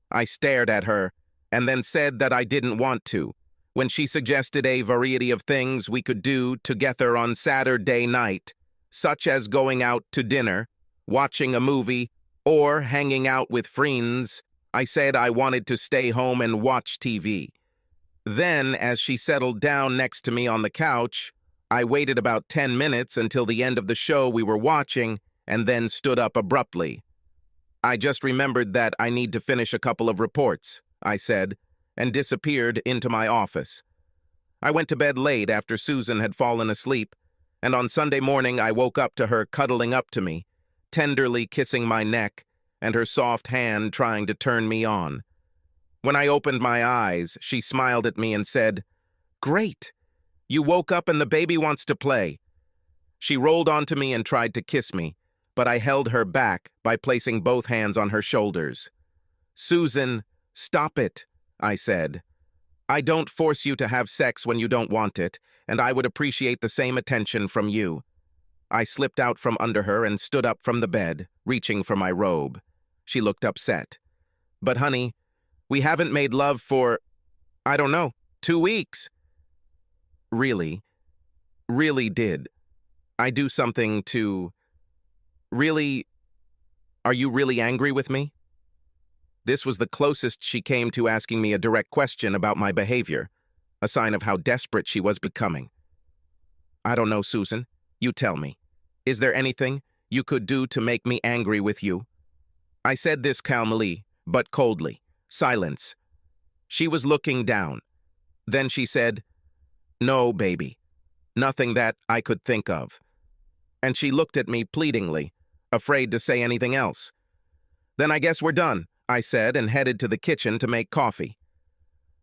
I stared at her, and then said that I didn't want to. When she suggested a variety of things we could do together on Saturday night, such as going out to dinner, watching a movie, or hanging out with friends, I said I wanted to stay home and watch TV. Then, as she settled down next to me on the couch, I waited about 10 minutes until the end of the show we were watching, and then stood up abruptly. "I just remembered that I need to finish a couple of reports," I said, and disappeared into my office. I went to bed late after Susan had fallen asleep, and on Sunday morning I woke up to her cuddling up to me, tenderly kissing my neck, and her soft hand trying to turn me on. When I opened my eyes, she smiled at me and said, "Great! You woke up and the baby wants to play." She rolled onto me and tried to kiss me, but I held her back by placing both hands on her shoulders. "Susan, stop it," I said. "I don't force you to have sex when you don't want it, and I would appreciate the same attention from you." I slipped out from under her and stood up from the bed, reaching for my robe. She looked upset. "But honey, we haven't made love for, I don't know, 2 weeks." Really did I do something to... Really? Are you really angry with me? This was the closest she came to asking me a direct question about my behavior, a sign of how desperate she was becoming. "I don't know, Susan. You tell me. Is there anything you could do to make me angry with you?" I said this calmly, but coldly. Silence. She was looking down. Then she said, "No, baby. Nothing that I could think of." And she looked at me pleadingly, afraid to say anything else. "Then I guess we're done," I said, and headed to the kitchen to make coffee.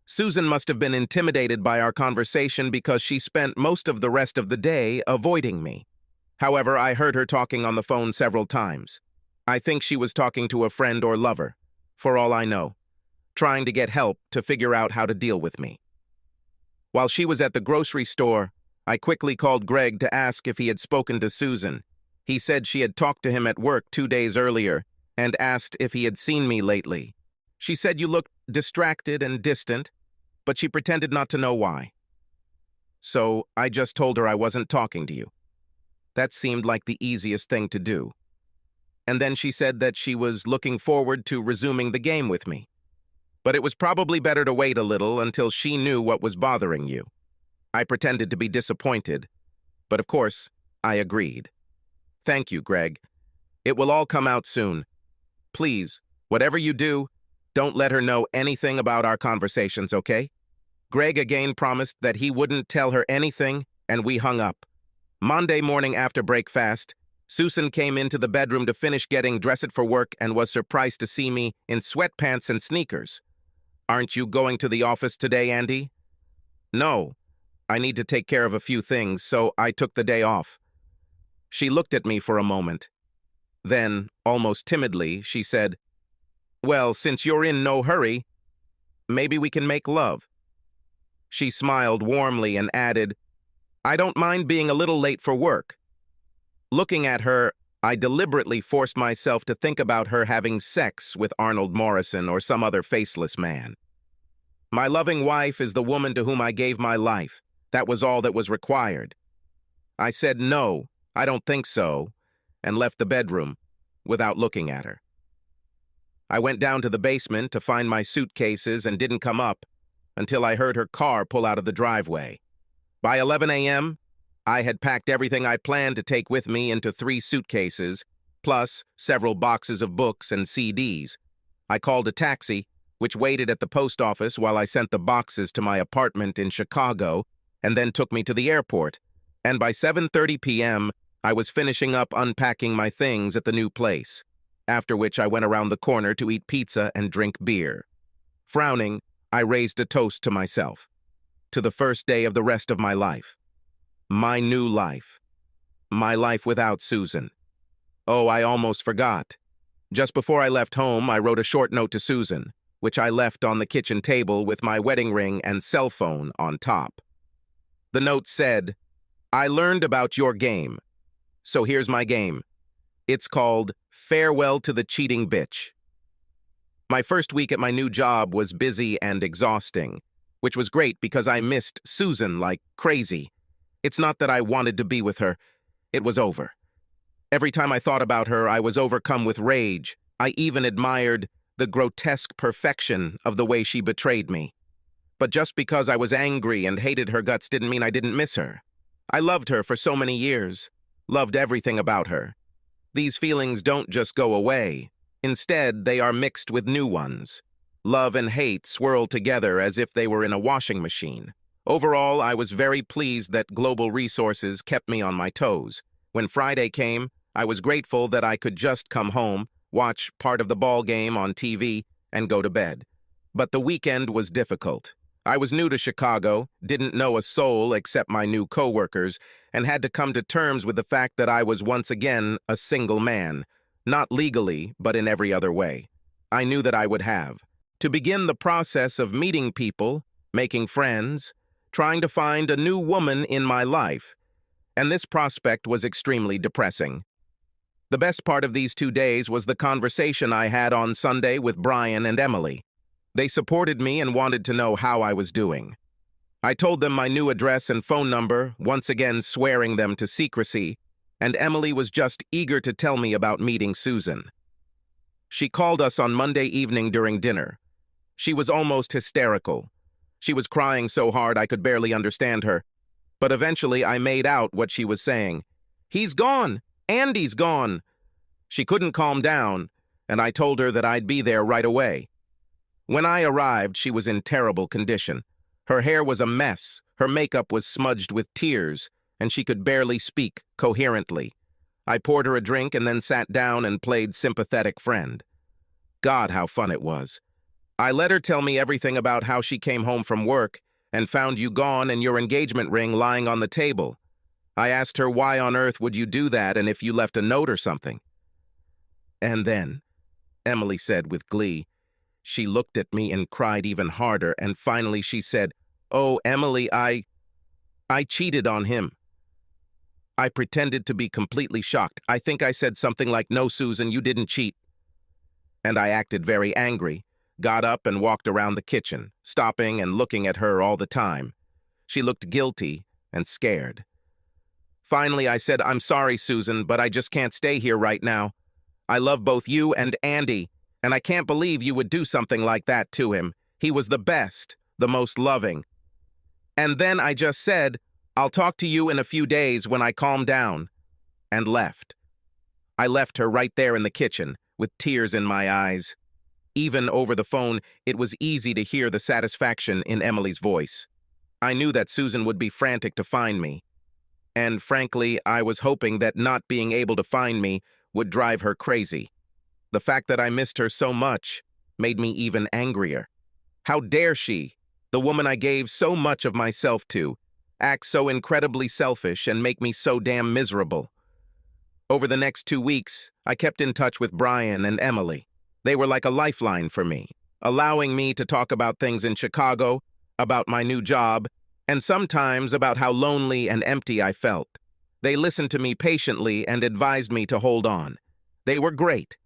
Susan must have been intimidated by our conversation because she spent most of the rest of the day avoiding me. However, I heard her talking on the phone several times. I think she was talking to a friend or lover, for all I know, trying to get help to figure out how to deal with me. While she was at the grocery store, I quickly called Greg to ask if he had spoken to Susan. He said she had talked to him at work 2 days earlier and asked if he had seen me lately. She said you looked distracted and distant, but she pretended not to know why. So I just told her I wasn't talking to you. That seemed like the easiest thing to do. And then she said that she was looking forward to resuming the game with me. But it was probably better to wait a little until she knew what was bothering you. I pretended to be disappointed, but of course, I agreed. "Thank you, Greg. It will all come out soon. Please, whatever you do, don't let her know anything about our conversations, okay?" Greg again promised that he wouldn't tell her anything, and we hung up. Monday morning after breakfast, Susan came into the bedroom to finish getting dressed for work and was surprised to see me in sweatpants and sneakers. "Aren't you going to the office today, Andy?" "No. I need to take care of a few things, so I took the day off." She looked at me for a moment. Then, almost timidly, she said, "Well, since you're in no hurry, maybe we can make love." She smiled warmly and added, "I don't mind being a little late for work." Looking at her, I deliberately forced myself to think about her having sex with Arnold Morrison or some other faceless man. My loving wife is the woman to whom I gave my life. That was all that was required. I said, "No, I don't think so," and left the bedroom without looking at her. I went down to the basement to find my suitcases and didn't come up until I heard her car pull out of the driveway. By 11 a.m., I had packed everything I planned to take with me into 3 suitcases, plus several boxes of books and CDs. I called a taxi, which waited at the post office while I sent the boxes to my apartment in Chicago, and then took me to the airport, and by 7:30 p.m., I was finishing up unpacking my things at the new place, after which I went around the corner to eat pizza and drink beer. Frowning, I raised a toast to myself, to the first day of the rest of my life. My new life. My life without Susan. Oh, I almost forgot. Just before I left home, I wrote a short note to Susan, which I left on the kitchen table with my wedding ring and cell phone on top. The note said, "I learned about your game, so here's my game. It's called Farewell to the Cheating Bitch." My first week at my new job was busy and exhausting, which was great because I missed Susan like crazy. It's not that I wanted to be with her. It was over. Every time I thought about her, I was overcome with rage. I even admired the grotesque perfection of the way she betrayed me. But just because I was angry and hated her guts didn't mean I didn't miss her. I loved her for so many years, loved everything about her. These feelings don't just go away. Instead, they are mixed with new ones. Love and hate swirl together as if they were in a washing machine. Overall, I was very pleased that global resources kept me on my toes. When Friday came, I was grateful that I could just come home, watch part of the ball game on TV, and go to bed. But the weekend was difficult. I was new to Chicago, didn't know a soul except my new coworkers, and had to come to terms with the fact that I was once again a single man. Not legally, but in every other way. I knew that I would have to begin the process of meeting people, making friends, trying to find a new woman in my life. And this prospect was extremely depressing. The best part of these 2 days was the conversation I had on Sunday with Brian and Emily. They supported me and wanted to know how I was doing. I told them my new address and phone number, once again swearing them to secrecy, and Emily was just eager to tell me about meeting Susan. She called us on Monday evening during dinner. She was almost hysterical. She was crying so hard I could barely understand her, but eventually I made out what she was saying. "He's gone! Andy's gone!" She couldn't calm down, and I told her that I'd be there right away. When I arrived, she was in terrible condition. Her hair was a mess, her makeup was smudged with tears, and she could barely speak coherently. I poured her a drink and then sat down and played sympathetic friend. God, how fun it was. I let her tell me everything about how she came home from work and found you gone and your engagement ring lying on the table. I asked her why on earth would you do that and if you left a note or something. And then, Emily said with glee, she looked at me and cried even harder, and finally she said, "Oh, Emily, I cheated on him." I pretended to be completely shocked. I think I said something like, "No, Susan, you didn't cheat." And I acted very angry, got up and walked around the kitchen, stopping and looking at her all the time. She looked guilty and scared. Finally, I said, "I'm sorry, Susan, but I just can't stay here right now. I love both you and Andy, and I can't believe you would do something like that to him. He was the best, the most loving." And then I just said, "I'll talk to you in a few days when I calm down," and left. I left her right there in the kitchen, with tears in my eyes. Even over the phone, it was easy to hear the satisfaction in Emily's voice. I knew that Susan would be frantic to find me. And frankly, I was hoping that not being able to find me would drive her crazy. The fact that I missed her so much made me even angrier. How dare she, the woman I gave so much of myself to, act so incredibly selfish and make me so damn miserable. Over the next 2 weeks, I kept in touch with Brian and Emily. They were like a lifeline for me, allowing me to talk about things in Chicago, about my new job, and sometimes about how lonely and empty I felt. They listened to me patiently and advised me to hold on. They were great.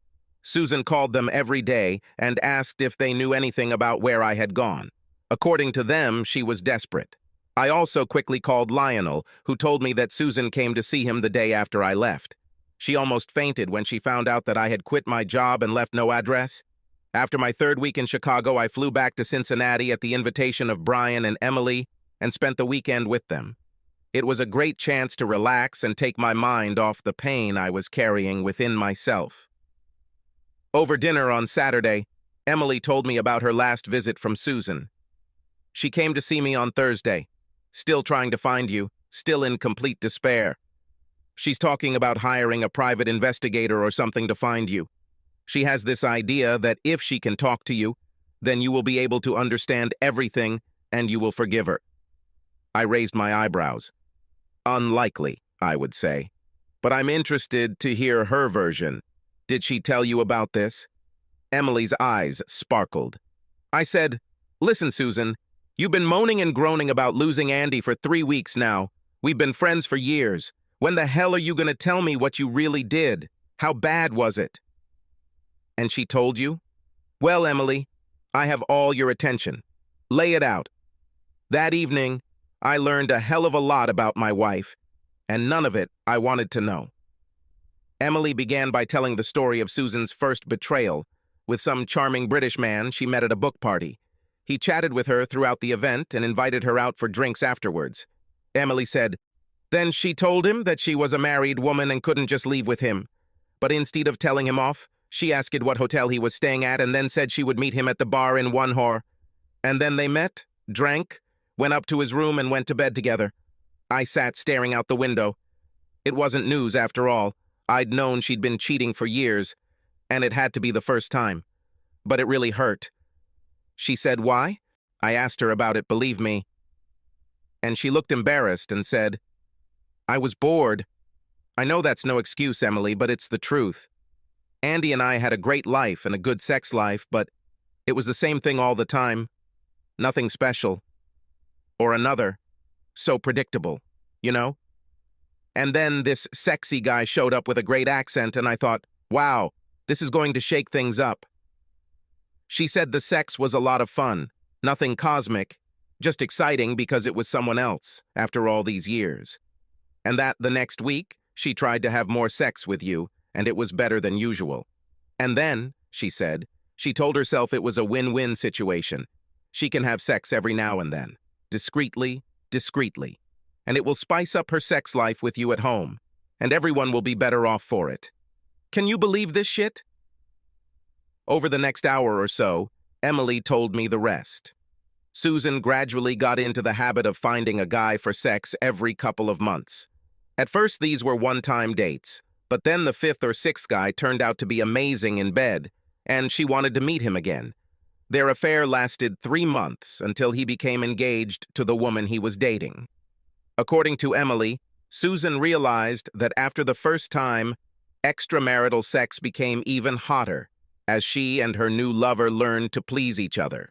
Susan called them every day and asked if they knew anything about where I had gone. According to them, she was desperate. I also quickly called Lionel, who told me that Susan came to see him the day after I left. She almost fainted when she found out that I had quit my job and left no address. After my 3rd week in Chicago, I flew back to Cincinnati at the invitation of Brian and Emily and spent the weekend with them. It was a great chance to relax and take my mind off the pain I was carrying within myself. Over dinner on Saturday, Emily told me about her last visit from Susan. She came to see me on Thursday, still trying to find you, still in complete despair. She's talking about hiring a private investigator or something to find you. She has this idea that if she can talk to you, then you will be able to understand everything and you will forgive her. I raised my eyebrows. Unlikely, I would say. But I'm interested to hear her version. Did she tell you about this? Emily's eyes sparkled. I said, "Listen, Susan, you've been moaning and groaning about losing Andy for 3 weeks now. We've been friends for years. When the hell are you going to tell me what you really did? How bad was it?" And she told you? Well, Emily, I have all your attention. Lay it out. That evening, I learned a hell of a lot about my wife, and none of it I wanted to know. Emily began by telling the story of Susan's first betrayal with some charming British man she met at a book party. He chatted with her throughout the event and invited her out for drinks afterwards. Emily said, "Then she told him that she was a married woman and couldn't just leave with him. But instead of telling him off, she asked what hotel he was staying at and then said she would meet him at the bar in one whore. And then they met, drank, went up to his room and went to bed together. I sat staring out the window. It wasn't news after all. I'd known she'd been cheating for years, and it had to be the first time. But it really hurt. She said, "Why?" I asked her about it, believe me. And she looked embarrassed and said, "I was bored." I know that's no excuse, Emily, but it's the truth. Andy and I had a great life and a good sex life, but it was the same thing all the time. Nothing special. Or another. So predictable, you know? And then this sexy guy showed up with a great accent, and I thought, wow, this is going to shake things up. She said the sex was a lot of fun, nothing cosmic, just exciting because it was someone else, after all these years. And that the next week, she tried to have more sex with you, and it was better than usual. And then, she said, she told herself it was a win-win situation. She can have sex every now and then, discreetly, and it will spice up her sex life with you at home, and everyone will be better off for it. Can you believe this shit? Over the next hour or so, Emily told me the rest. Susan gradually got into the habit of finding a guy for sex every couple of months. At first, these were one-time dates, but then the fifth or sixth guy turned out to be amazing in bed, and she wanted to meet him again. Their affair lasted 3 months until he became engaged to the woman he was dating. According to Emily, Susan realized that after the first time, extramarital sex became even hotter as she and her new lover learned to please each other.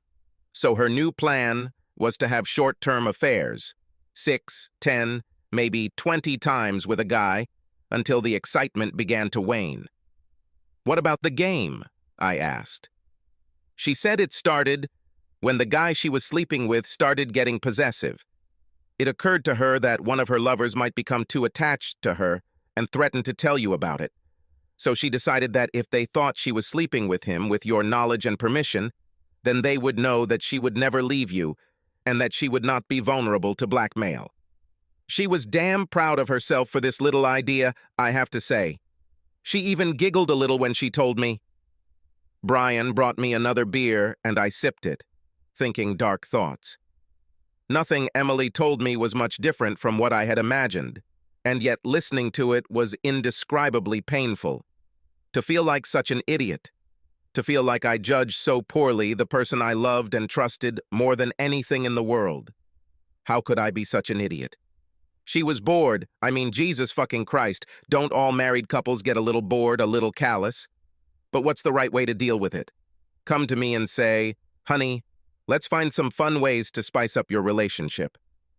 So her new plan was to have short-term affairs, 6, 10, maybe 20 times with a guy until the excitement began to wane. What about the game? I asked. She said it started when the guy she was sleeping with started getting possessive. It occurred to her that one of her lovers might become too attached to her and threaten to tell you about it. So she decided that if they thought she was sleeping with him with your knowledge and permission, then they would know that she would never leave you and that she would not be vulnerable to blackmail. She was damn proud of herself for this little idea, I have to say. She even giggled a little when she told me. Brian brought me another beer, and I sipped it, thinking dark thoughts. Nothing Emily told me was much different from what I had imagined, and yet listening to it was indescribably painful. To feel like such an idiot. To feel like I judged so poorly the person I loved and trusted more than anything in the world. How could I be such an idiot? She was bored. I mean, Jesus fucking Christ, don't all married couples get a little bored, a little callous? But what's the right way to deal with it? Come to me and say, honey, let's find some fun ways to spice up your relationship.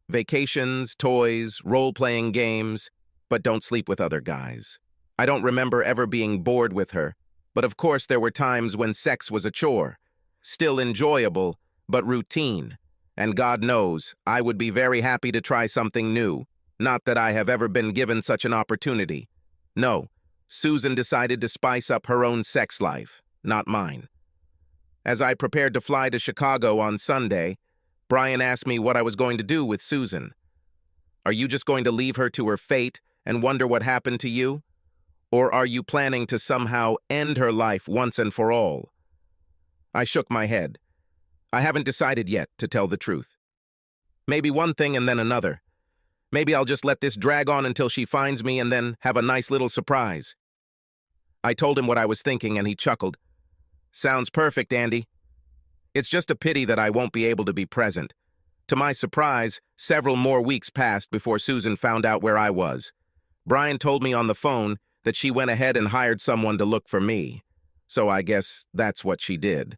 Vacations, toys, role-playing games, but don't sleep with other guys. I don't remember ever being bored with her, but of course there were times when sex was a chore. Still enjoyable, but routine. And God knows, I would be very happy to try something new. Not that I have ever been given such an opportunity. No, Susan decided to spice up her own sex life, not mine. As I prepared to fly to Chicago on Sunday, Brian asked me what I was going to do with Susan. Are you just going to leave her to her fate and wonder what happened to you? Or are you planning to somehow end her life once and for all? I shook my head. I haven't decided yet, to tell the truth. Maybe one thing and then another. Maybe I'll just let this drag on until she finds me and then have a nice little surprise. I told him what I was thinking and he chuckled. Sounds perfect, Andy. It's just a pity that I won't be able to be present. To my surprise, several more weeks passed before Susan found out where I was. Brian told me on the phone that she went ahead and hired someone to look for me. So I guess that's what she did.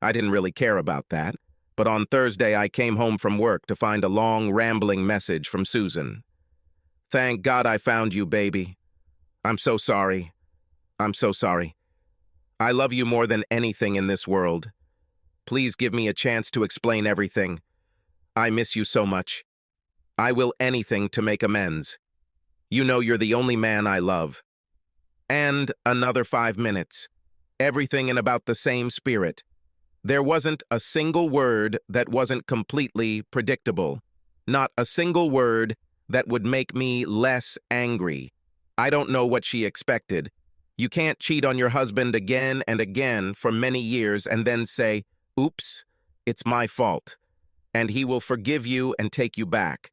I didn't really care about that, but on Thursday I came home from work to find a long, rambling message from Susan. Thank God I found you, baby. I'm so sorry. I'm so sorry. I love you more than anything in this world. Please give me a chance to explain everything. I miss you so much. I will anything to make amends. You know you're the only man I love. And another 5 minutes. Everything in about the same spirit. There wasn't a single word that wasn't completely predictable. Not a single word that would make me less angry. I don't know what she expected. You can't cheat on your husband again and again for many years and then say, "Oops, it's my fault," and he will forgive you and take you back.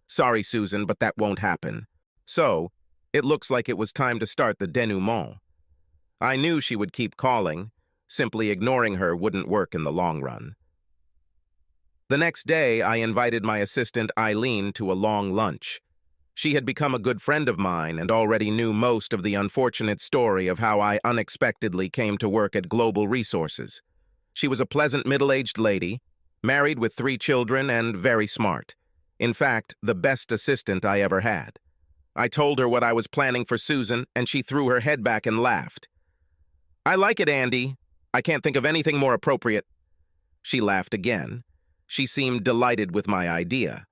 Sorry, Susan, but that won't happen. So, it looks like it was time to start the denouement. I knew she would keep calling. Simply ignoring her wouldn't work in the long run. The next day, I invited my assistant Eileen to a long lunch. She had become a good friend of mine and already knew most of the unfortunate story of how I unexpectedly came to work at Global Resources. She was a pleasant middle-aged lady, married with 3 children and very smart. In fact, the best assistant I ever had. I told her what I was planning for Susan, and she threw her head back and laughed. "I like it, Andy. I can't think of anything more appropriate." She laughed again. She seemed delighted with my idea.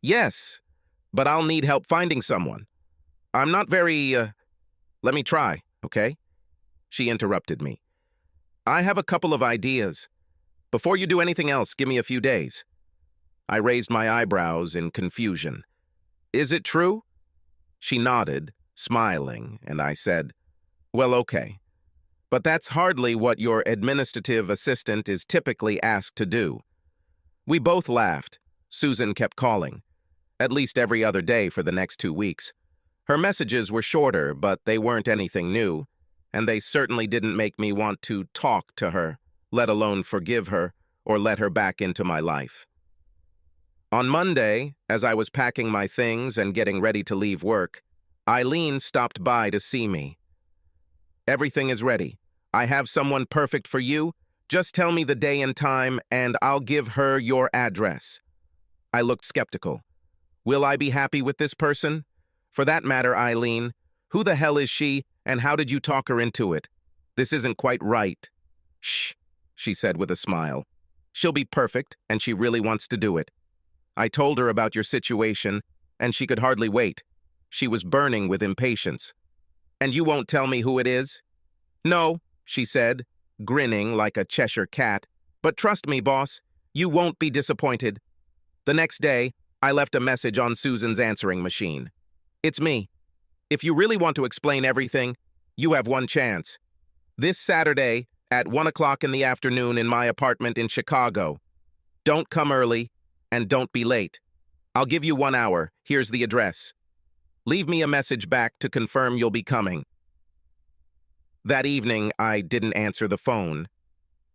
"Yes, but I'll need help finding someone. I'm not very, let me try, okay?" She interrupted me. "I have a couple of ideas. Before you do anything else, give me a few days." I raised my eyebrows in confusion. "Is it true?" She nodded, smiling, and I said, "Well, okay. But that's hardly what your administrative assistant is typically asked to do." We both laughed. Susan kept calling, at least every other day for the next 2 weeks. Her messages were shorter, but they weren't anything new, and they certainly didn't make me want to talk to her, let alone forgive her or let her back into my life. On Monday, as I was packing my things and getting ready to leave work, Eileen stopped by to see me. "Everything is ready. I have someone perfect for you. Just tell me the day and time, and I'll give her your address." I looked skeptical. Will I be happy with this person? For that matter, Eileen, who the hell is she, and how did you talk her into it? This isn't quite right. "Shh," she said with a smile. "She'll be perfect, and she really wants to do it." I told her about your situation, and she could hardly wait. She was burning with impatience. "And you won't tell me who it is?" "No," she said, grinning like a Cheshire cat. "But trust me, boss, you won't be disappointed." The next day, I left a message on Susan's answering machine. "It's me. If you really want to explain everything, you have one chance. This Saturday at 1 o'clock in the afternoon in my apartment in Chicago. Don't come early, and don't be late. I'll give you 1 hour. Here's the address. Leave me a message back to confirm you'll be coming." That evening, I didn't answer the phone.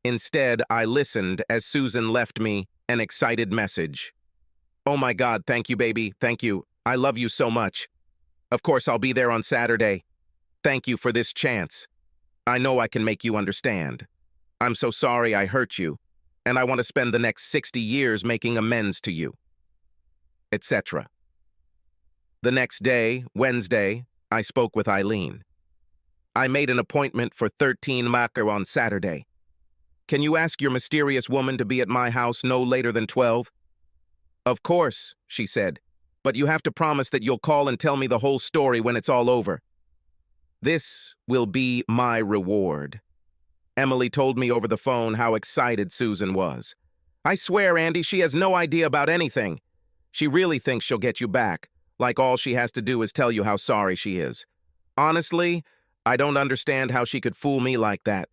Instead, I listened as Susan left me an excited message. "Oh my God, thank you, baby, thank you. I love you so much. Of course, I'll be there on Saturday. Thank you for this chance. I know I can make you understand. I'm so sorry I hurt you, and I want to spend the next 60 years making amends to you," etc. The next day, Wednesday, I spoke with Eileen. "I made an appointment for 13 Macker on Saturday. Can you ask your mysterious woman to be at my house no later than 12? "Of course," she said, "but you have to promise that you'll call and tell me the whole story when it's all over." This will be my reward. Emily told me over the phone how excited Susan was. "I swear, Andy, she has no idea about anything. She really thinks she'll get you back, like all she has to do is tell you how sorry she is. Honestly, I don't understand how she could fool me like that.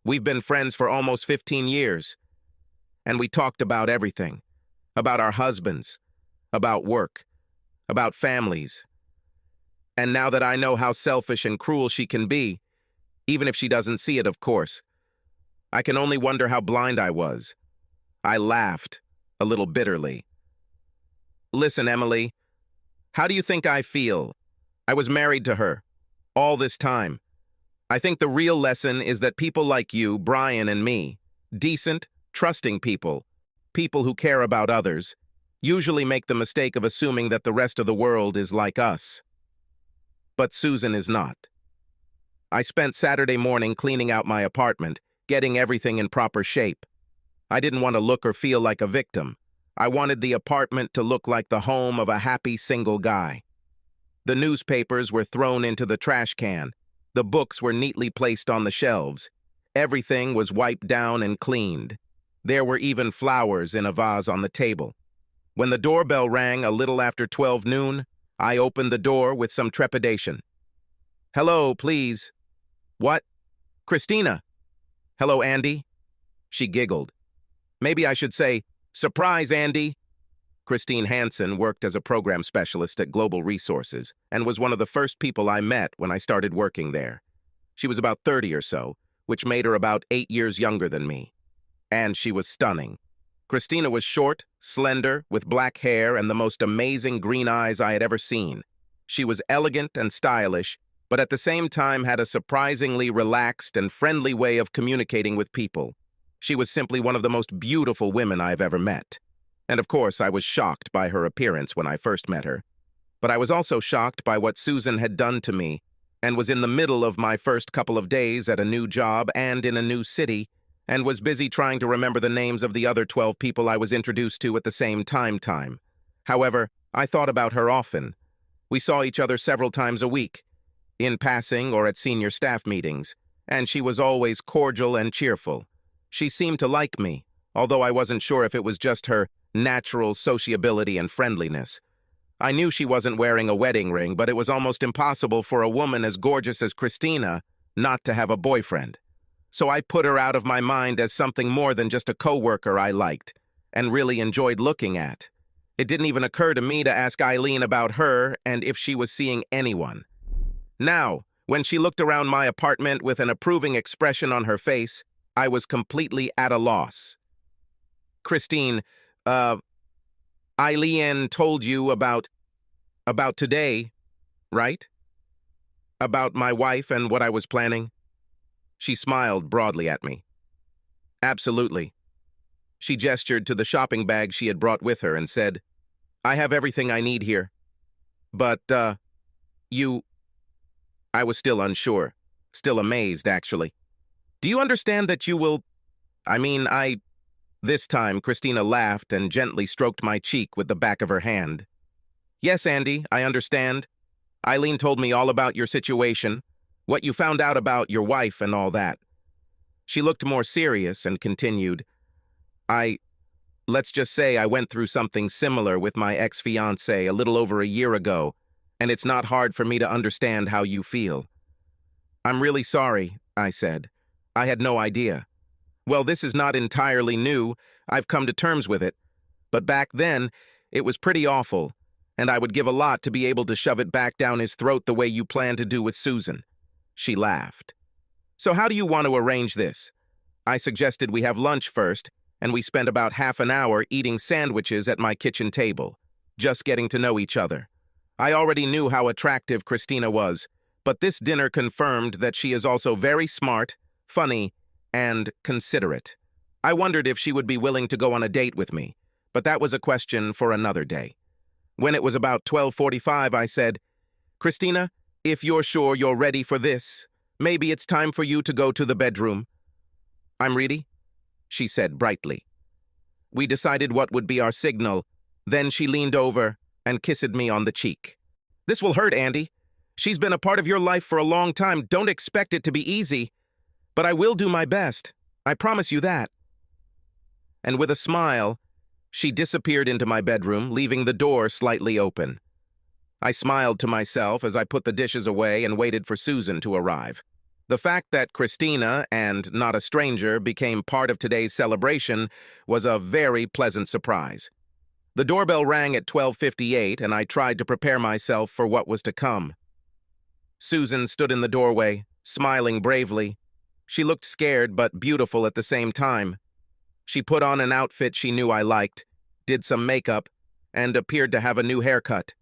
We've been friends for almost 15 years. And we talked about everything. About our husbands, about work, about families. And now that I know how selfish and cruel she can be, even if she doesn't see it, of course, I can only wonder how blind I was." I laughed, a little bitterly. "Listen, Emily, how do you think I feel? I was married to her, all this time. I think the real lesson is that people like you, Brian and me, decent, trusting people, people who care about others, usually make the mistake of assuming that the rest of the world is like us. But Susan is not." I spent Saturday morning cleaning out my apartment, getting everything in proper shape. I didn't want to look or feel like a victim. I wanted the apartment to look like the home of a happy single guy. The newspapers were thrown into the trash can. The books were neatly placed on the shelves. Everything was wiped down and cleaned. There were even flowers in a vase on the table. When the doorbell rang a little after 12 noon, I opened the door with some trepidation. "Hello, please," What? Christina? Hello, Andy? She giggled. Maybe I should say, surprise, Andy. Christine Hansen worked as a program specialist at Global Resources and was one of the first people I met when I started working there. She was about 30 or so, which made her about 8 years younger than me. And she was stunning. Christina was short, slender, with black hair and the most amazing green eyes I had ever seen. She was elegant and stylish, but at the same time had a surprisingly relaxed and friendly way of communicating with people. She was simply one of the most beautiful women I've ever met. And of course, I was shocked by her appearance when I first met her. But I was also shocked by what Susan had done to me, and was in the middle of my first couple of days at a new job and in a new city, and was busy trying to remember the names of the other 12 people I was introduced to at the same time. However, I thought about her often. We saw each other several times a week, in passing or at senior staff meetings, and she was always cordial and cheerful. She seemed to like me, although I wasn't sure if it was just her natural sociability and friendliness. I knew she wasn't wearing a wedding ring, but it was almost impossible for a woman as gorgeous as Christina not to have a boyfriend. So I put her out of my mind as something more than just a coworker I liked and really enjoyed looking at. It didn't even occur to me to ask Eileen about her and if she was seeing anyone. Now, when she looked around my apartment with an approving expression on her face, I was completely at a loss. Christine, Eileen told you about today, right? About my wife and what I was planning? She smiled broadly at me. Absolutely. She gestured to the shopping bag she had brought with her and said, I have everything I need here. But, you... I was still unsure, still amazed, actually. Do you understand that you will... This time, Christina laughed and gently stroked my cheek with the back of her hand. Yes, Andy, I understand. Eileen told me all about your situation, what you found out about your wife and all that. She looked more serious and continued, Let's just say I went through something similar with my ex-fiancé a little over a year ago, and it's not hard for me to understand how you feel. I'm really sorry, I said. I had no idea. Well, this is not entirely new. I've come to terms with it. But back then, it was pretty awful, and I would give a lot to be able to shove it back down his throat the way you plan to do with Susan. She laughed. So how do you want to arrange this? I suggested we have lunch first, and we spent about half an hour eating sandwiches at my kitchen table, just getting to know each other. I already knew how attractive Christina was, but this dinner confirmed that she is also very smart, funny, and considerate. I wondered if she would be willing to go on a date with me, but that was a question for another day. When it was about 12:45, I said, Christina, if you're sure you're ready for this, maybe it's time for you to go to the bedroom. I'm ready, she said brightly. We decided what would be our signal. Then she leaned over and kissed me on the cheek. This will hurt, Andy. She's been a part of your life for a long time. Don't expect it to be easy. But I will do my best. I promise you that. And with a smile, she disappeared into my bedroom, leaving the door slightly open. I smiled to myself as I put the dishes away and waited for Susan to arrive. The fact that Christina, and not a stranger, became part of today's celebration was a very pleasant surprise. The doorbell rang at 12:58, and I tried to prepare myself for what was to come. Susan stood in the doorway, smiling bravely. She looked scared but beautiful at the same time. She put on an outfit she knew I liked, did some makeup, and appeared to have a new haircut.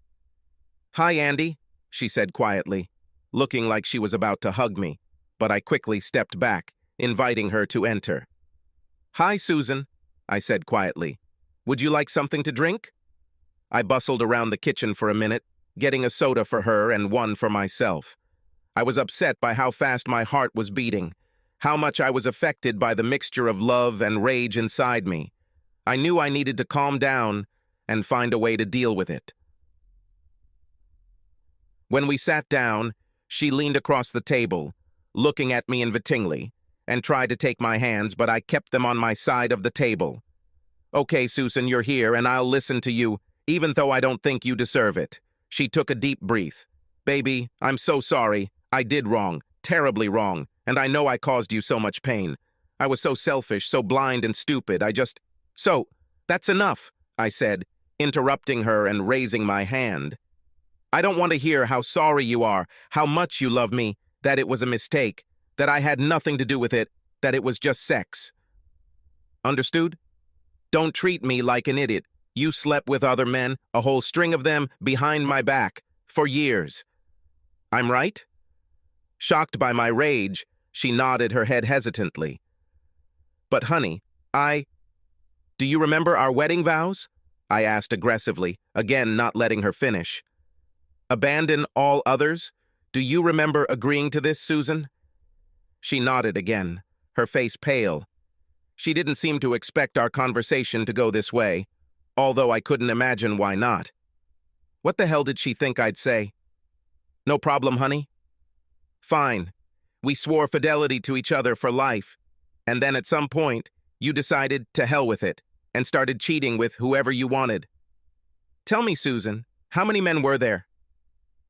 Hi, Andy, she said quietly, looking like she was about to hug me, but I quickly stepped back, inviting her to enter. Hi, Susan, I said quietly. Would you like something to drink? I bustled around the kitchen for a minute, getting a soda for her and one for myself. I was upset by how fast my heart was beating, how much I was affected by the mixture of love and rage inside me. I knew I needed to calm down and find a way to deal with it. When we sat down, she leaned across the table, looking at me invitingly, and tried to take my hands, but I kept them on my side of the table. Okay, Susan, you're here, and I'll listen to you, even though I don't think you deserve it. She took a deep breath. Baby, I'm so sorry. I did wrong. Terribly wrong, and I know I caused you so much pain. I was so selfish, so blind and stupid, So, that's enough, I said, interrupting her and raising my hand. I don't want to hear how sorry you are, how much you love me, that it was a mistake, that I had nothing to do with it, that it was just sex. Understood? Don't treat me like an idiot. You slept with other men, a whole string of them, behind my back, for years. I'm right? Shocked by my rage, she nodded her head hesitantly. But honey, Do you remember our wedding vows? I asked aggressively, again not letting her finish. Abandon all others? Do you remember agreeing to this, Susan? She nodded again, her face pale. She didn't seem to expect our conversation to go this way, although I couldn't imagine why not. What the hell did she think I'd say? No problem, honey? Fine. We swore fidelity to each other for life, and then at some point, you decided to hell with it and started cheating with whoever you wanted. Tell me, Susan, how many men were there?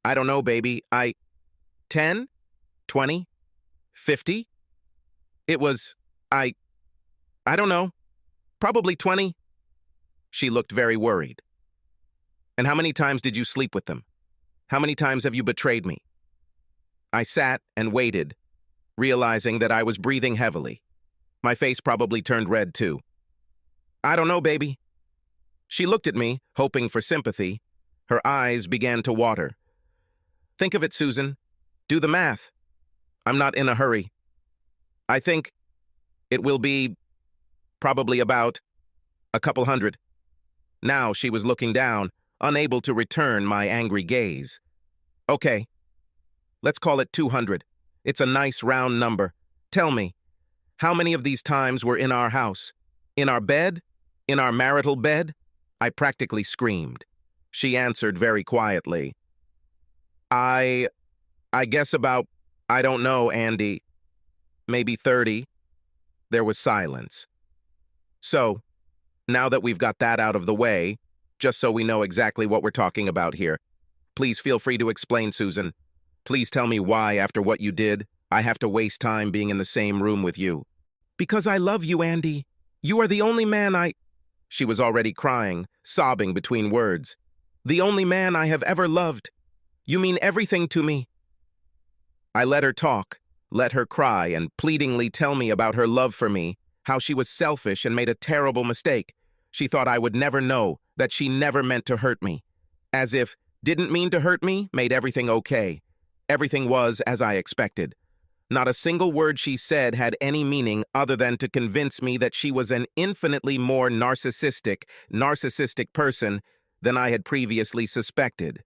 I don't know, baby. 10? 20? 50? It was, I don't know. Probably 20. She looked very worried. And how many times did you sleep with them? How many times have you betrayed me? I sat and waited, realizing that I was breathing heavily. My face probably turned red too. I don't know, baby. She looked at me, hoping for sympathy. Her eyes began to water. Think of it, Susan. Do the math. I'm not in a hurry. I think it will be probably about a couple hundred. Now she was looking down, unable to return my angry gaze. Okay, let's call it 200. It's a nice round number. Tell me, how many of these times were in our house? In our bed? In our marital bed? I practically screamed. She answered very quietly. I guess about, I don't know, Andy. Maybe 30. There was silence. So, now that we've got that out of the way, just so we know exactly what we're talking about here, please feel free to explain, Susan. Please tell me why, after what you did, I have to waste time being in the same room with you. Because I love you, Andy. You are the only man She was already crying, sobbing between words. The only man I have ever loved. You mean everything to me. I let her talk, let her cry and pleadingly tell me about her love for me, how she was selfish and made a terrible mistake. She thought I would never know, that she never meant to hurt me. As if didn't mean to hurt me made everything okay. Everything was as I expected. Not a single word she said had any meaning other than to convince me that she was an infinitely more narcissistic person than I had previously suspected.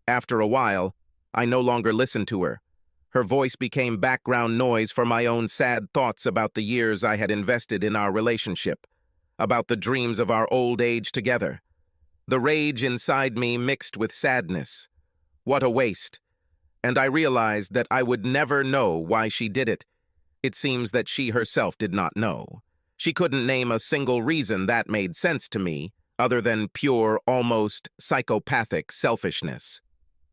After a while, I no longer listened to her. Her voice became background noise for my own sad thoughts about the years I had invested in our relationship, about the dreams of our old age together. The rage inside me mixed with sadness. What a waste. And I realized that I would never know why she did it. It seems that she herself did not know. She couldn't name a single reason that made sense to me, other than pure, almost psychopathic selfishness.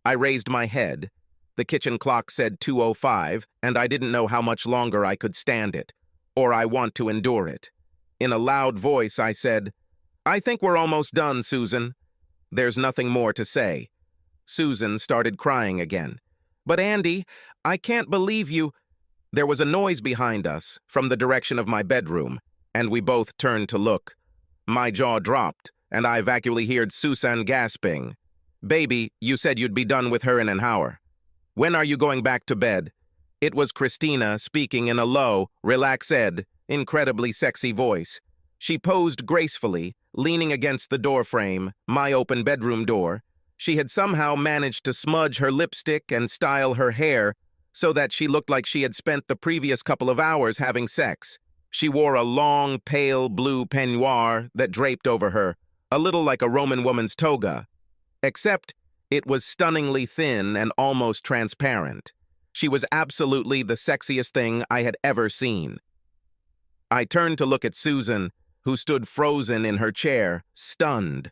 I raised my head. The kitchen clock said 2:05, and I didn't know how much longer I could stand it, or I want to endure it. In a loud voice, I said, I think we're almost done, Susan. There's nothing more to say. Susan started crying again. But Andy, I can't believe you. There was a noise behind us, from the direction of my bedroom, and we both turned to look. My jaw dropped, and I vaguely heard Susan gasping. Baby, you said you'd be done with her in an hour. When are you going back to bed? It was Christina speaking in a low, relaxed, incredibly sexy voice. She posed gracefully, leaning against the doorframe, my open bedroom door. She had somehow managed to smudge her lipstick and style her hair so that she looked like she had spent the previous couple of hours having sex. She wore a long, pale blue peignoir that draped over her, a little like a Roman woman's toga, except it was stunningly thin and almost transparent. She was absolutely the sexiest thing I had ever seen. I turned to look at Susan, who stood frozen in her chair, stunned.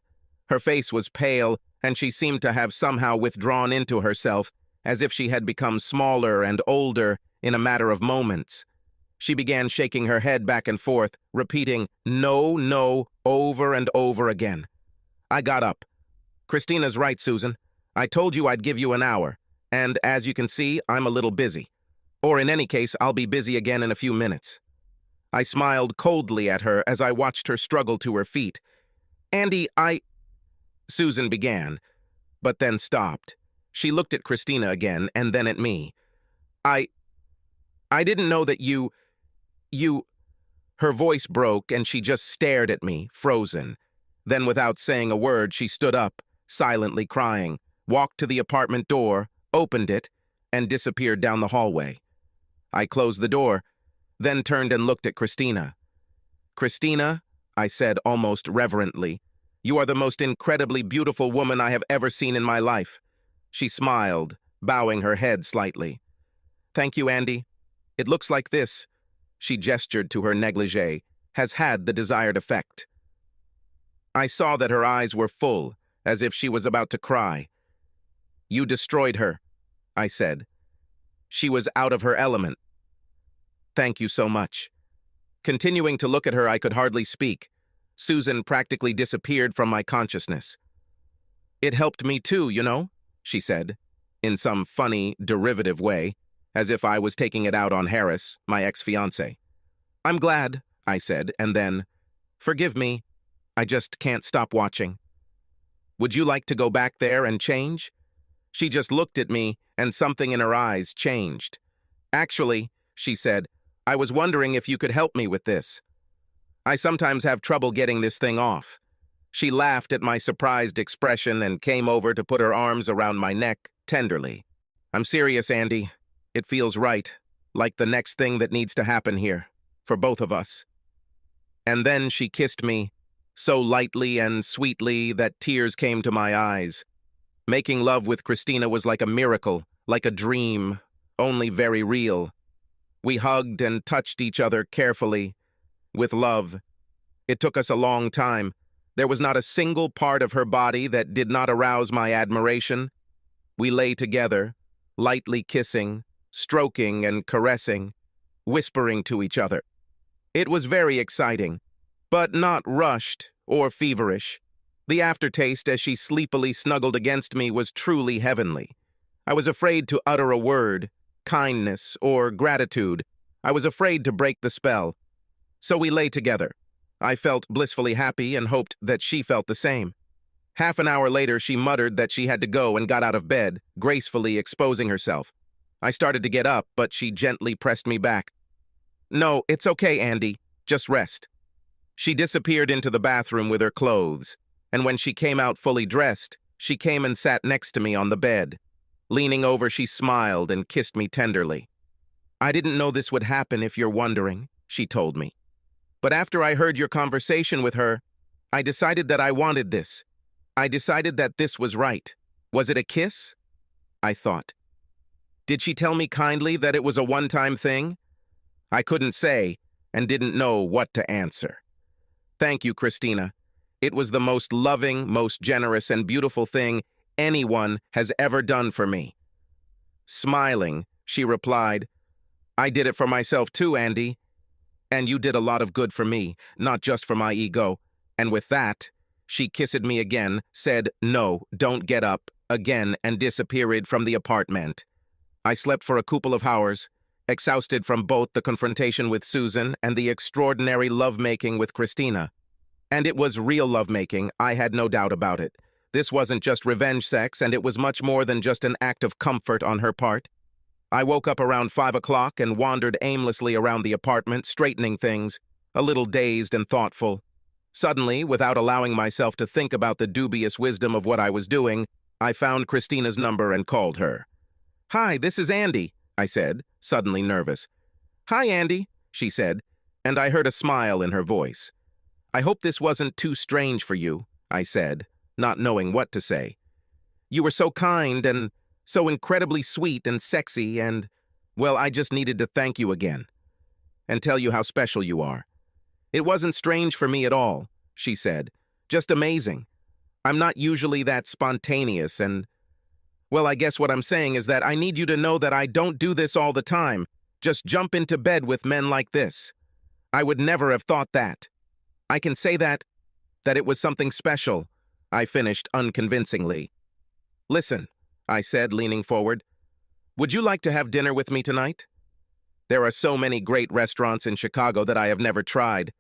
Her face was pale, and she seemed to have somehow withdrawn into herself as if she had become smaller and older in a matter of moments. She began shaking her head back and forth, repeating, "No, no," over and over again. I got up. "Christina's right, Susan. I told you I'd give you an hour, and as you can see, I'm a little busy. Or in any case, I'll be busy again in a few minutes." I smiled coldly at her as I watched her struggle to her feet. "Andy, Susan began, but then stopped. She looked at Christina again, and then at me. I didn't know that you... Her voice broke, and she just stared at me, frozen. Then, without saying a word, she stood up, silently crying, walked to the apartment door, opened it, and disappeared down the hallway. I closed the door, then turned and looked at Christina. "Christina," I said almost reverently, "you are the most incredibly beautiful woman I have ever seen in my life." She smiled, bowing her head slightly. "Thank you, Andy. It looks like this," she gestured to her negligee, "has had the desired effect." I saw that her eyes were full, as if she was about to cry. "You destroyed her," I said. "She was out of her element. Thank you so much." Continuing to look at her, I could hardly speak. Susan practically disappeared from my consciousness. "It helped me too, you know," she said, in some funny, derivative way, as if I was taking it out on Harris, my ex-fiancé. "I'm glad," I said, and then, "Forgive me, I just can't stop watching." "Would you like to go back there and change?" She just looked at me, and something in her eyes changed. "Actually," she said, "I was wondering if you could help me with this. I sometimes have trouble getting this thing off." She laughed at my surprised expression and came over to put her arms around my neck tenderly. "I'm serious, Andy. It feels right, like the next thing that needs to happen here, for both of us." And then she kissed me, so lightly and sweetly that tears came to my eyes. Making love with Christina was like a miracle, like a dream, only very real. We hugged and touched each other carefully, with love. It took us a long time. There was not a single part of her body that did not arouse my admiration. We lay together, lightly kissing, stroking and caressing, whispering to each other. It was very exciting, but not rushed or feverish. The aftertaste as she sleepily snuggled against me was truly heavenly. I was afraid to utter a word, kindness, or gratitude. I was afraid to break the spell. So we lay together. I felt blissfully happy and hoped that she felt the same. Half an hour later, she muttered that she had to go and got out of bed, gracefully exposing herself. I started to get up, but she gently pressed me back. "No, it's okay, Andy. Just rest." She disappeared into the bathroom with her clothes, and when she came out fully dressed, she came and sat next to me on the bed. Leaning over, she smiled and kissed me tenderly. "I didn't know this would happen, if you're wondering," she told me. "But after I heard your conversation with her, I decided that I wanted this. I decided that this was right. Was it a kiss?" I thought. "Did she tell me kindly that it was a one-time thing?" I couldn't say and didn't know what to answer. "Thank you, Christina. It was the most loving, most generous, and beautiful thing anyone has ever done for me." Smiling, she replied, "I did it for myself too, Andy. And you did a lot of good for me, not just for my ego." And with that, she kissed me again, said, "No, don't get up," again, and disappeared from the apartment. I slept for a couple of hours, exhausted from both the confrontation with Susan and the extraordinary lovemaking with Christina. And it was real lovemaking, I had no doubt about it. This wasn't just revenge sex, and it was much more than just an act of comfort on her part. I woke up around 5 o'clock and wandered aimlessly around the apartment, straightening things, a little dazed and thoughtful. Suddenly, without allowing myself to think about the dubious wisdom of what I was doing, I found Christina's number and called her. "Hi, this is Andy," I said, suddenly nervous. "Hi, Andy," she said, and I heard a smile in her voice. "I hope this wasn't too strange for you," I said, not knowing what to say. "You were so kind and so incredibly sweet and sexy and, well, I just needed to thank you again and tell you how special you are." "It wasn't strange for me at all," she said. "Just amazing. I'm not usually that spontaneous and, Well, I guess what I'm saying is that I need you to know that I don't do this all the time. Just jump into bed with men like this. I would never have thought that. I can say that it was something special, I finished unconvincingly. Listen, I said, leaning forward. Would you like to have dinner with me tonight? There are so many great restaurants in Chicago that I have never tried,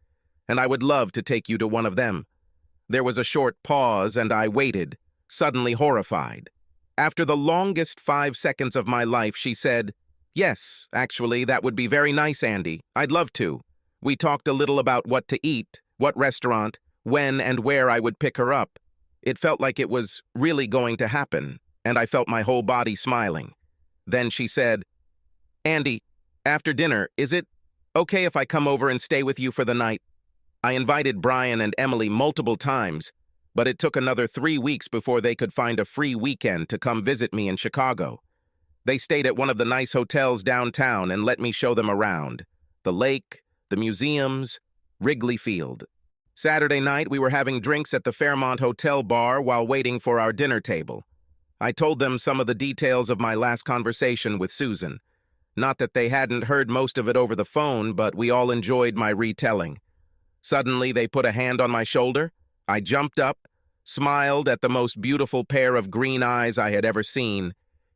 and I would love to take you to one of them. There was a short pause, and I waited, suddenly horrified. After the longest 5 seconds of my life, she said, Yes, actually, that would be very nice, Andy. I'd love to. We talked a little about what to eat, what restaurant, when and where I would pick her up. It felt like it was really going to happen, and I felt my whole body smiling. Then she said, Andy, after dinner, is it okay if I come over and stay with you for the night? I invited Brian and Emily multiple times, but it took another 3 weeks before they could find a free weekend to come visit me in Chicago. They stayed at one of the nice hotels downtown and let me show them around. The lake, the museums, Wrigley Field. Saturday night, we were having drinks at the Fairmont Hotel bar while waiting for our dinner table. I told them some of the details of my last conversation with Susan. Not that they hadn't heard most of it over the phone, but we all enjoyed my retelling. Suddenly, they put a hand on my shoulder. I jumped up, smiled at the most beautiful pair of green eyes I had ever seen,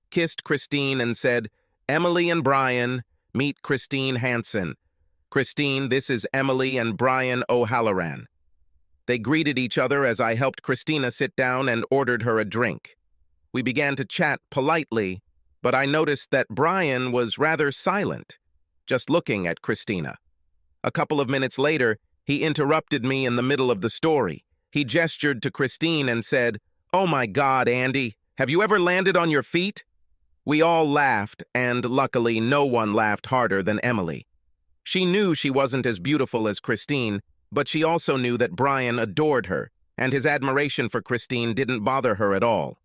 kissed Christine and said, Emily and Brian, meet Christine Hansen. Christine, this is Emily and Brian O'Halloran. They greeted each other as I helped Christina sit down and ordered her a drink. We began to chat politely, but I noticed that Brian was rather silent, just looking at Christina. A couple of minutes later, he interrupted me in the middle of the story. He gestured to Christine and said, Oh my God, Andy, have you ever landed on your feet? We all laughed, and luckily no one laughed harder than Emily. She knew she wasn't as beautiful as Christine, but she also knew that Brian adored her, and his admiration for Christine didn't bother her at all.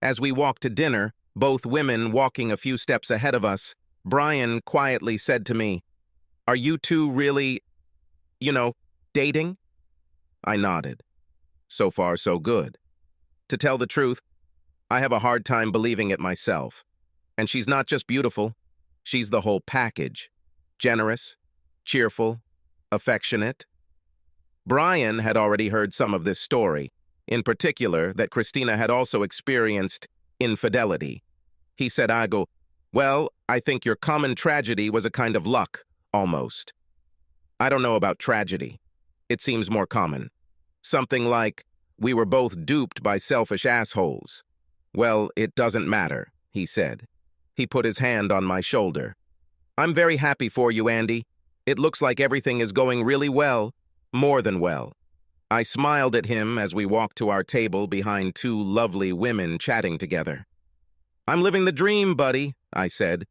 As we walked to dinner, both women walking a few steps ahead of us, Brian quietly said to me, Are you two really, dating? I nodded. So far, so good. To tell the truth, I have a hard time believing it myself. And she's not just beautiful, she's the whole package. Generous, cheerful, affectionate. Brian had already heard some of this story, in particular that Christina had also experienced infidelity. He said, Well, I think your common tragedy was a kind of luck, almost. I don't know about tragedy. It seems more common. Something like, we were both duped by selfish assholes. Well, it doesn't matter, he said. He put his hand on my shoulder. I'm very happy for you, Andy. It looks like everything is going really well, more than well. I smiled at him as we walked to our table behind two lovely women chatting together. I'm living the dream, buddy, I said.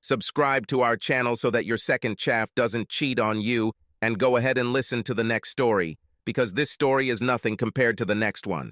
Subscribe to our channel so that your second chaff doesn't cheat on you, and go ahead and listen to the next story, because this story is nothing compared to the next one.